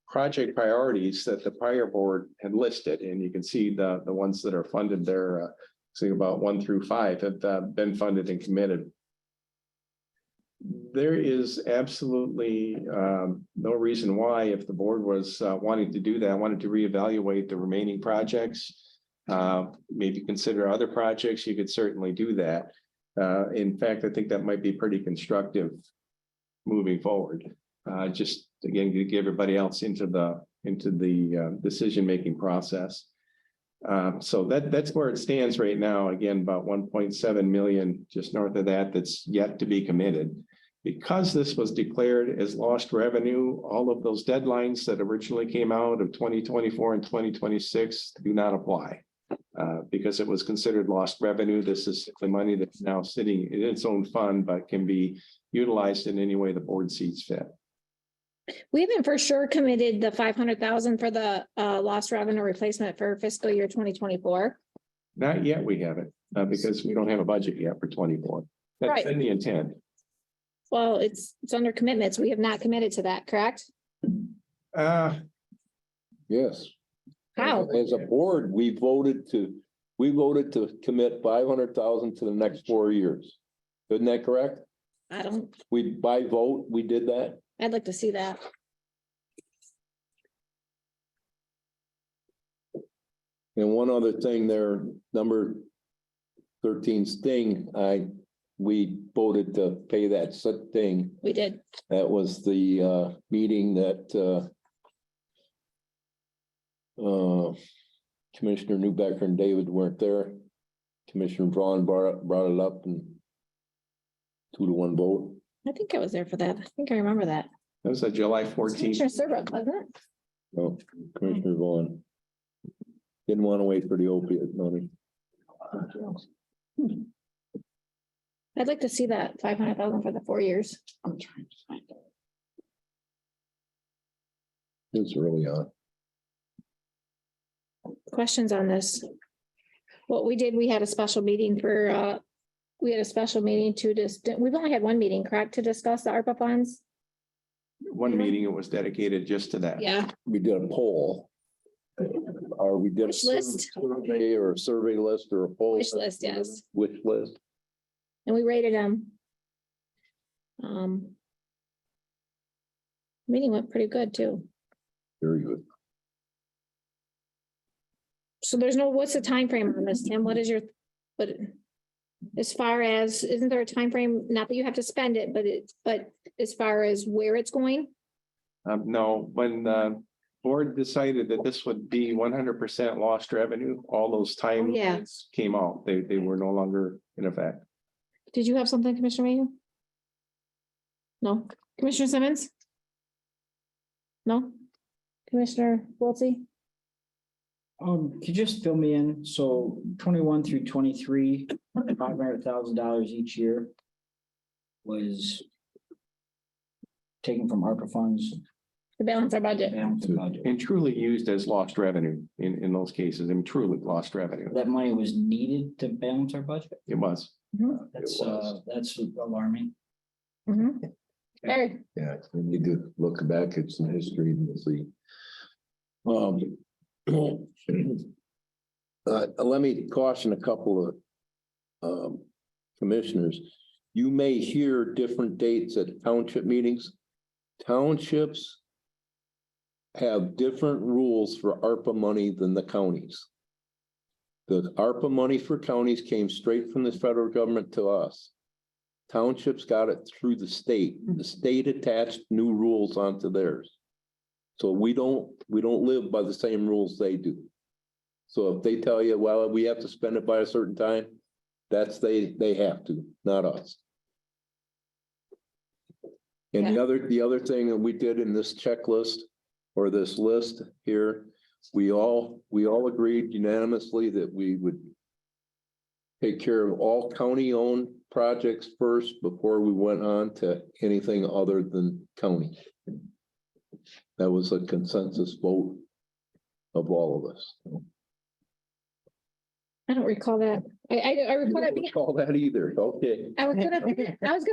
project priorities that the prior board had listed, and you can see the ones that are funded there see about 1 through 5 have been funded and committed. There is absolutely no reason why, if the board was wanting to do that, wanted to reevaluate the remaining projects, maybe consider other projects, you could certainly do that. In fact, I think that might be pretty constructive moving forward. Just again, to get everybody else into the decision-making process. So that's where it stands right now. Again, about 1.7 million, just north of that, that's yet to be committed. Because this was declared as lost revenue, all of those deadlines that originally came out of 2024 and 2026 do not apply. Because it was considered lost revenue. This is the money that's now sitting in its own fund, but can be utilized in any way the board sees fit. We haven't for sure committed the 500,000 for the lost revenue replacement for fiscal year 2024. Not yet, we haven't, because we don't have a budget yet for 24. That's Right. been the intent. Well, it's under commitments. We have not committed to that, correct? Yes. How? As a board, we voted to commit 500,000 to the next 4 years. Isn't that correct? I don't, By vote, we did that. I'd like to see that. And one other thing there, number 13 Sting, we voted to pay that thing. We did. That was the meeting that Commissioner Newbecker and David weren't there. Commissioner Braun brought it up and 2-1 vote. I think I was there for that. I think I remember that. That was a July 14th. Commissioner Serbrook, wasn't it? No, Commissioner Vaughn. Didn't want to wait for the opiate money. I'd like to see that 500,000 for the 4 years. I'm trying to find it. It's really on. Questions on this? What we did, we had a special meeting for, to just, we've only had one meeting, correct, to discuss the ARPA funds? One meeting, it was dedicated just to that. Yeah, We did a poll. Or we did a Wish list. survey or a survey list or a poll. wish list, yes. Wish list. And we rated them. Meeting went pretty good too. Very good. So there's no, what's the time frame on this, Tim? What is your, but as far as, isn't there a time frame? Not that you have to spend it, but as far as where it's going? No, when the board decided that this would be 100% lost revenue, all those time Yeah. limits came out. They were no longer in effect. Did you have something, Commissioner Mayhew? No, Commissioner Simmons? No? Commissioner Wiltie? Could you just fill me in? So 21 through 23, $500,000 each year was taken from ARPA funds. To balance our budget. Balance the budget. And truly used as lost revenue in those cases, and truly lost revenue. That money was needed to balance our budget. It was. That's It was. that's alarming. Mhm. Very, Yeah, we need to look back at some history and see. Let me caution a couple of commissioners. You may hear different dates at township meetings. Townships have different rules for ARPA money than the counties. The ARPA money for counties came straight from the federal government to us. Townships got it through the state. The state attached new rules onto theirs. So we don't live by the same rules they do. So if they tell you, well, we have to spend it by a certain time, that's they have to, not us. And the other thing that we did in this checklist or this list here, we all agreed unanimously that we would take care of all county-owned projects first before we went on to anything other than county. That was a consensus vote of all of us. I don't recall that. I recall that. Don't recall that either, okay. I was gonna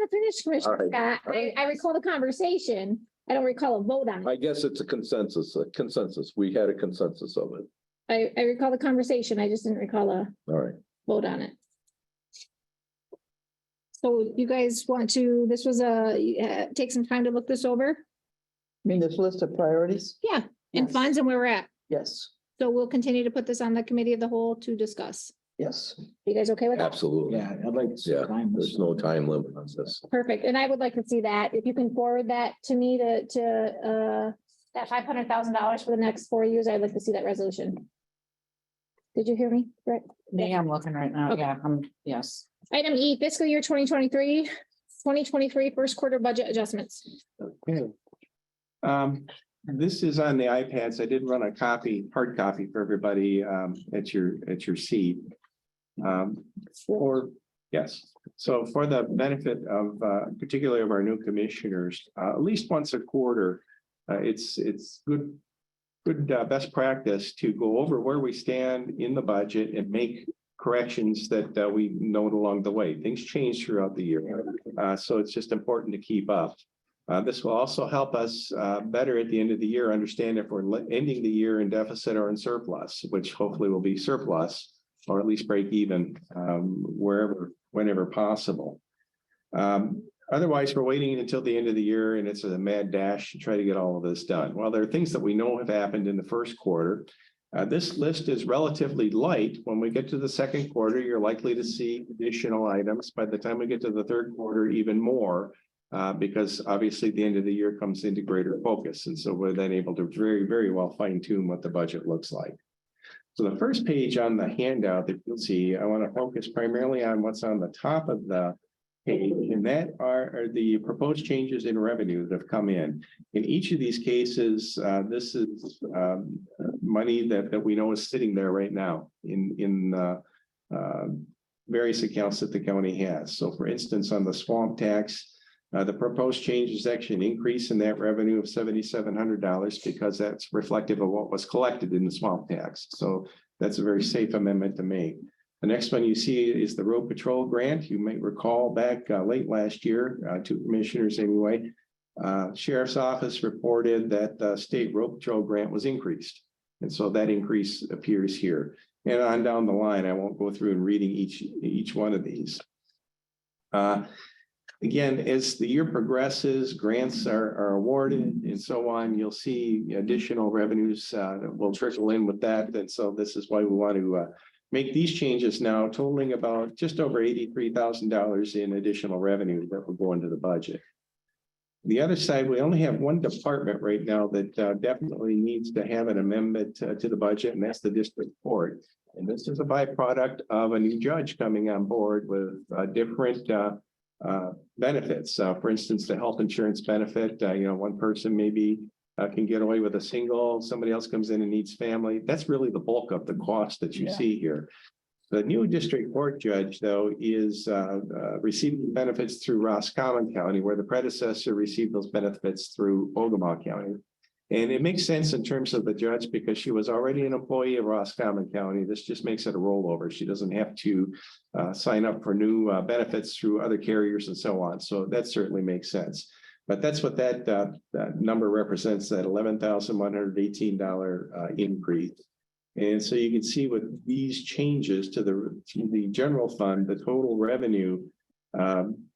finish, Commissioner All right. Scott. I recall the conversation. I don't recall a vote on it. I guess it's a consensus. We had a consensus of it. I recall the conversation. I just didn't recall All right. vote on it. So you guys want to, this was take some time to look this over? I mean, this list of priorities? Yeah, and Yes. funds and where we're at. Yes, So we'll continue to put this on the committee of the whole to discuss. yes. You guys okay with that? Absolutely. Yeah, I'd like to see Yeah, time. there's no time limit on this. Perfect. And I would like to see that. If you can forward that to me to that $500,000 for the next 4 years, I'd like to see that resolution. Did you hear me? Right. Me, I'm looking right now. Okay. Yeah, yes. Item E, fiscal year 2023 first quarter budget adjustments. Okay. This is on the iPads. I did run a hard copy for everybody at your seat. Yes, so for the benefit of particularly of our new commissioners, at least once a quarter, it's good best practice to go over where we stand in the budget and make corrections that we note along the way. Things change throughout the year, so it's just important to keep up. This will also help us better at the end of the year understand if we're ending the year in deficit or in surplus, which hopefully will be surplus or at least break even whenever possible. Otherwise, we're waiting until the end of the year and it's a mad dash to try to get all of this done. Well, there are things that we know have happened in the first quarter. This list is relatively light. When we get to the second quarter, you're likely to see additional items. By the time we get to the third quarter, even more, because obviously the end of the year comes into greater focus. And so we're then able to very, very well fine tune what the budget looks like. So the first page on the handout that you'll see, I want to focus primarily on what's on the top of the page, and that are the proposed changes in revenue that have come in. In each of these cases, this is money that we know is sitting there right now in various accounts that the county has. So for instance, on the swamp tax, the proposed change is actually an increase in that revenue of $7,700 because that's reflective of what was collected in the swamp tax. So that's a very safe amendment to make. The next one you see is the road patrol grant. You might recall back late last year, two commissioners anyway, Sheriff's Office reported that the state road patrol grant was increased. And so that increase appears here. And on down the line, I won't go through and reading each one of these. Again, as the year progresses, grants are awarded and so on, you'll see additional revenues that will trickle in with that. And so this is why we want to make these changes now, totaling about just over $83,000 in additional revenue that will go into the budget. The other side, we only have one department right now that definitely needs to have an amendment to the budget, and that's the district court. And this is a byproduct of a new judge coming on board with different benefits. For instance, the health insurance benefit, one person maybe can get away with a single, somebody else comes in and needs family. That's really the bulk of the cost that you see here. The new district court judge, though, is receiving benefits through Roscommon County, where the predecessor received those benefits through Ogemaw County. And it makes sense in terms of the judge because she was already an employee of Roscommon County. This just makes it a rollover. She doesn't have to sign up for new benefits through other carriers and so on. So that certainly makes sense. But that's what that number represents, that $11,118 increase. And so you can see with these changes to the general fund, the total revenue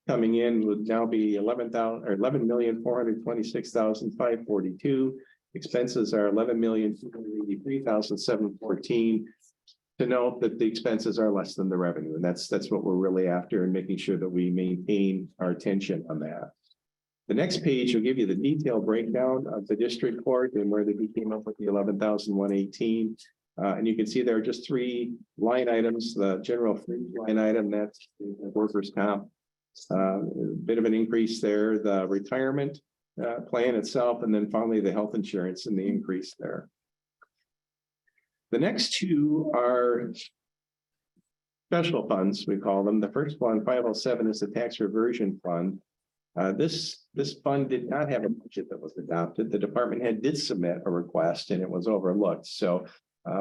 coming in would now be $11,426,542. Expenses are $11,283,714. To note that the expenses are less than the revenue, and that's what we're really after, and making sure that we maintain our attention on that. The next page will give you the detailed breakdown of the district court and where they came up with the $11,118. And you can see there are just three line items. The general fringe line item, that's workers' comp. A bit of an increase there. The retirement plan itself, and then finally the health insurance and the increase there. The next two are special funds, we call them. The first one, 507, is the tax reversion fund. This fund did not have a budget that was adopted. The department head did submit a request and it was overlooked. So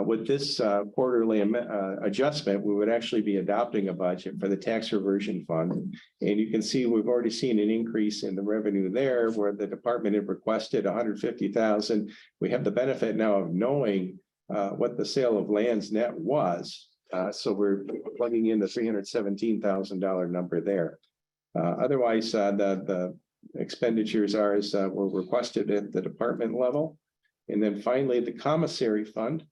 with this quarterly adjustment, we would actually be adopting a budget for the tax reversion fund. And you can see we've already seen an increase in the revenue there where the department had requested $150,000. We have the benefit now of knowing what the sale of lands net was So we're plugging in the $317,000 number there. Otherwise, the expenditures are as were requested at the department level. And then finally, the commissary fund.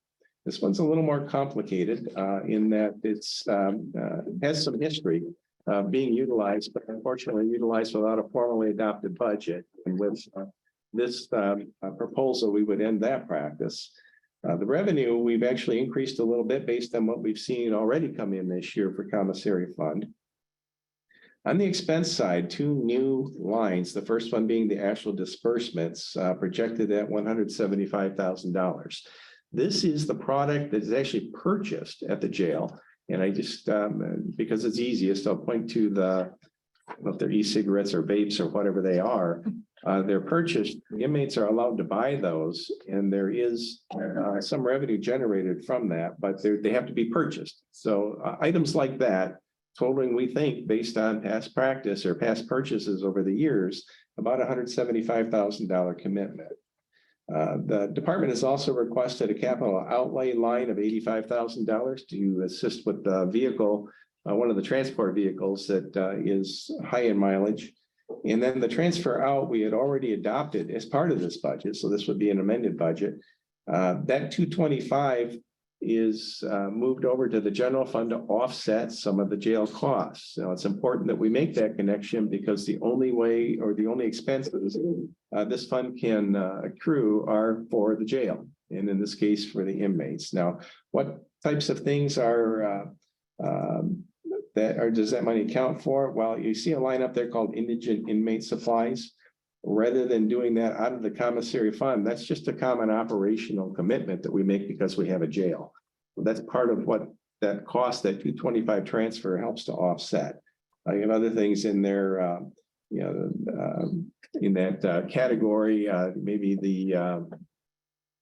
This one's a little more complicated in that it's has some history being utilized, but unfortunately utilized without a formally adopted budget. And with this proposal, we would end that practice. The revenue, we've actually increased a little bit based on what we've seen already come in this year for commissary fund. On the expense side, two new lines, the first one being the actual disbursements projected at $175,000. This is the product that is actually purchased at the jail. And I just, because it's easiest, I'll point to if they're e-cigarettes or vapes or whatever they are, they're purchased. The inmates are allowed to buy those, and there is some revenue generated from that, but they have to be purchased. So items like that, totaling, we think, based on past practice or past purchases over the years, about $175,000 commitment. The department has also requested a capital outlay line of $85,000 to assist with the vehicle, one of the transport vehicles that is high in mileage. And then the transfer out, we had already adopted as part of this budget. So this would be an amended budget. That 225 is moved over to the general fund to offset some of the jail costs. So it's important that we make that connection because the only way or the only expenses this fund can accrue are for the jail. And in this case, for the inmates. Now, what types of things are does that money account for? Well, you see a line up there called indigent inmate supplies. Rather than doing that out of the commissary fund, that's just a common operational commitment that we make because we have a jail. So that's part of what that cost, that 225 transfer helps to offset. You have other things in there, in that category, maybe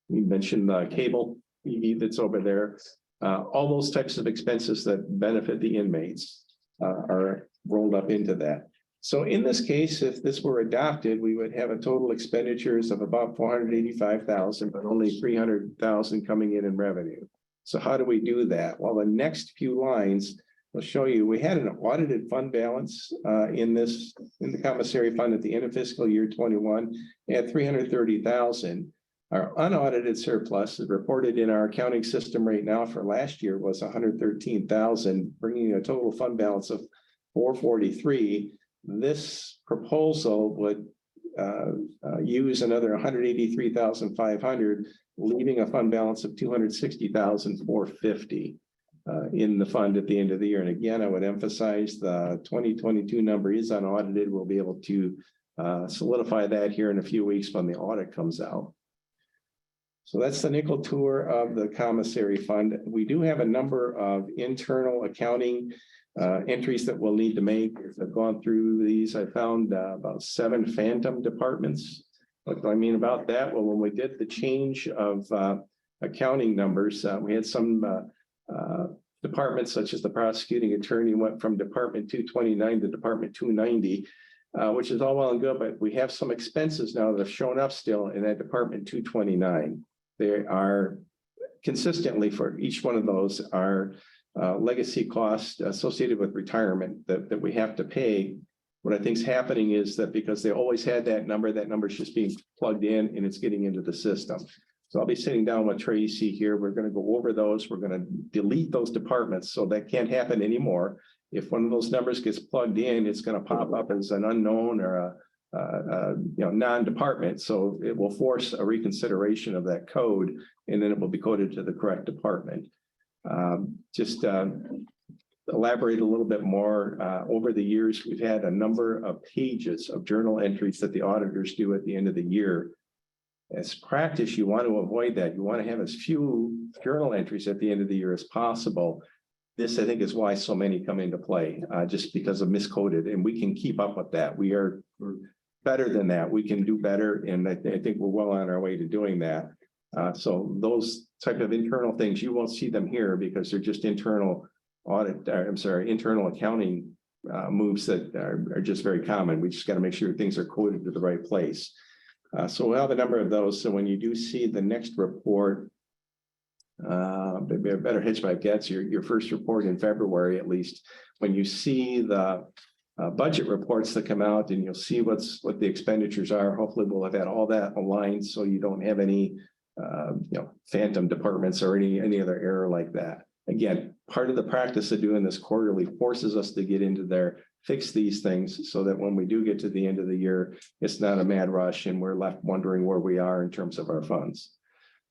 we mentioned the cable TV that's over there. All those types of expenses that benefit the inmates are rolled up into that. So in this case, if this were adopted, we would have a total expenditures of about $485,000, but only $300,000 coming in revenue. So how do we do that? Well, the next few lines will show you, we had an audited fund balance in the commissary fund at the end of fiscal year 21 at $330,000. Our unaudited surplus is reported in our accounting system right now for last year was $113,000, bringing a total fund balance of $443,000. This proposal would use another $183,500, leaving a fund balance of $260,450 in the fund at the end of the year. And again, I would emphasize the 2022 number is unaudited. We'll be able to solidify that here in a few weeks when the audit comes out. So that's the nickel tour of the commissary fund. We do have a number of internal accounting entries that we'll need to make. As I've gone through these, I found about 7 phantom departments. What do I mean about that? Well, when we did the change of accounting numbers, we had some departments such as the prosecuting attorney went from Department 229 to Department 290, which is all well and good, but we have some expenses now that have shown up still in that Department 229. They are consistently for each one of those are legacy costs associated with retirement that we have to pay. What I think is happening is that because they always had that number is just being plugged in and it's getting into the system. So I'll be sitting down with Tracy here. We're going to go over those. We're going to delete those departments so that can't happen anymore. If one of those numbers gets plugged in, it's going to pop up as an unknown or a non-department. So it will force a reconsideration of that code, and then it will be coded to the correct department. Elaborate a little bit more. Over the years, we've had a number of pages of journal entries that the auditors do at the end of the year. As practice, you want to avoid that. You want to have as few journal entries at the end of the year as possible. This, I think, is why so many come into play, just because of miscoded, and we can keep up with that. We're better than that. We can do better, and I think we're well on our way to doing that. So those type of internal things, you won't see them here because they're just internal internal accounting moves that are just very common. We just got to make sure things are coded to the right place. So we'll have a number of those. So when you do see the next report, maybe a better hedge my bets, your first report in February, at least, when you see the budget reports that come out and you'll see what the expenditures are. Hopefully we'll have had all that aligned so you don't have any phantom departments or any other error like that. Again, part of the practice of doing this quarterly forces us to get into there, fix these things so that when we do get to the end of the year, it's not a mad rush and we're left wondering where we are in terms of our funds.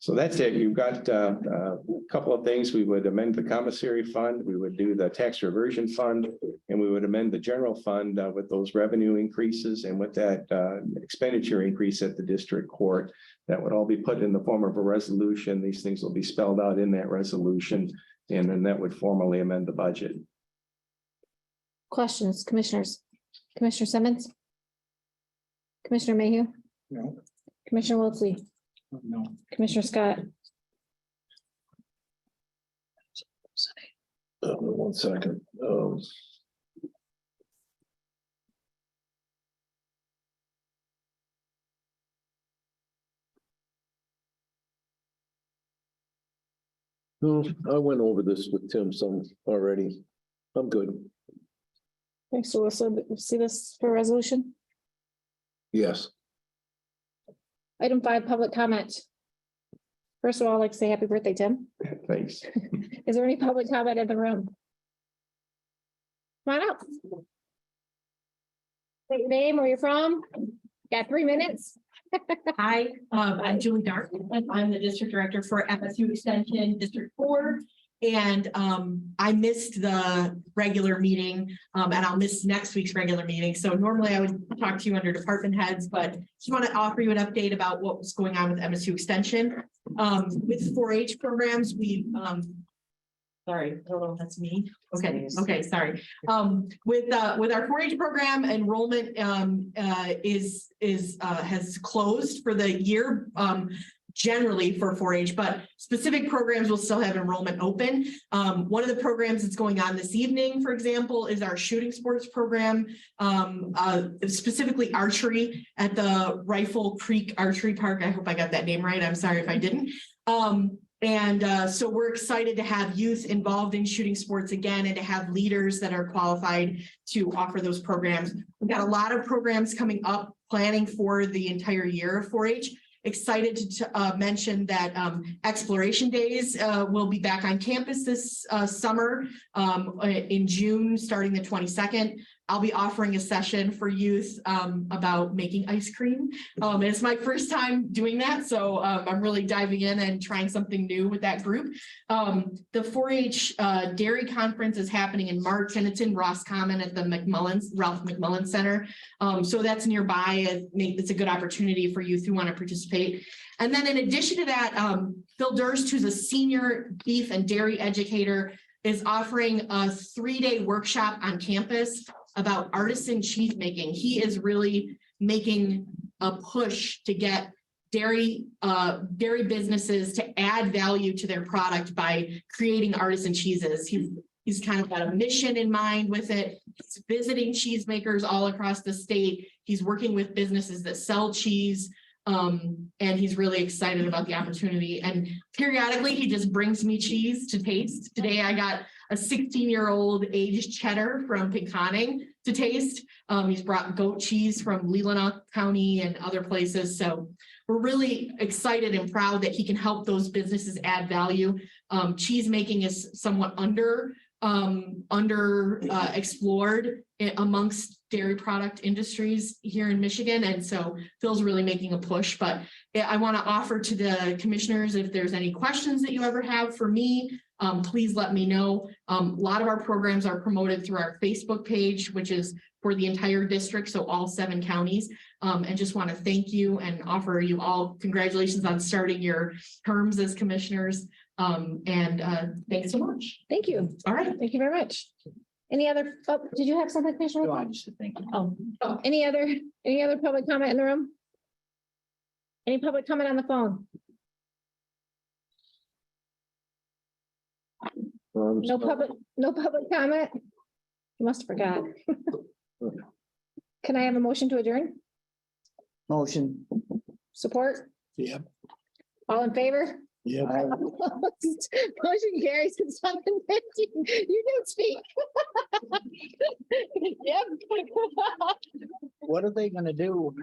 So that's it. You've got a couple of things. We would amend the commissary fund. We would do the tax reversion fund, and we would amend the general fund with those revenue increases and with that expenditure increase at the district court. That would all be put in the form of a resolution. These things will be spelled out in that resolution, and then that would formally amend the budget. Questions, commissioners? Commissioner Simmons? Commissioner Mayhew? No. Commissioner Wiltie? No. Commissioner Scott? 1 second. I went over this with Tim some already. I'm good. Okay, so we'll see this for resolution. Yes. Item 5, public comment. First of all, I'd like to say happy birthday, Tim. Thanks. Is there any public comment in the room? Come on up. State your name, where you're from. Got 3 minutes. Hi, I'm Julie Dark. I'm the district director for FSU Extension District 4. And I missed the regular meeting and I'll miss next week's regular meeting. So normally I would talk to you under department heads, but just want to offer you an update about what was going on with MSU Extension. With 4-H programs, we sorry, I don't know if that's me. Okay, sorry. With our 4-H program, enrollment has closed for the year. Generally for 4-H, but specific programs will still have enrollment open. One of the programs that's going on this evening, for example, is our shooting sports program, specifically archery at the Rifle Creek Archery Park. I hope I got that name right. I'm sorry if I didn't. So we're excited to have youth involved in shooting sports again and to have leaders that are qualified to offer those programs. We've got a lot of programs coming up, planning for the entire year of 4-H. Excited to mention that Exploration Days will be back on campus this summer in June, starting the 22nd. I'll be offering a session for youth about making ice cream. It's my first time doing that, so I'm really diving in and trying something new with that group. The 4-H Dairy Conference is happening in March, and it's in Roscommon at the Ralph McMullen Center. So that's nearby. It's a good opportunity for youth who want to participate. And then in addition to that, Phil Durst, who's a senior beef and dairy educator, is offering a 3-day workshop on campus about artisan cheese making. He is really making a push to get dairy businesses to add value to their product by creating artisan cheeses. He's kind of got a mission in mind with it. He's visiting cheesemakers all across the state. He's working with businesses that sell cheese. And he's really excited about the opportunity. And periodically, he just brings me cheese to taste. Today, I got a 16-year-old aged cheddar from Pinconning to taste. He's brought goat cheese from Leelanau County and other places. So we're really excited and proud that he can help those businesses add value. Cheese making is somewhat explored amongst dairy product industries here in Michigan. And so Phil's really making a push, but I want to offer to the commissioners, if there's any questions that you ever have for me, please let me know. A lot of our programs are promoted through our Facebook page, which is for the entire district, so all 7 counties. And just want to thank you and offer you all congratulations on starting your terms as commissioners. Thanks so much. Thank you. All right. Thank you very much. Any other, did you have something, Commissioner? No, I just said thank you. Oh, any other public comment in the room? Any public comment on the phone? No public comment? You must have forgot. Can I have a motion to adjourn? Motion. Support? Yep. All in favor? Yeah. Motion carries at 7:15. You can speak. Yep. What are they gonna do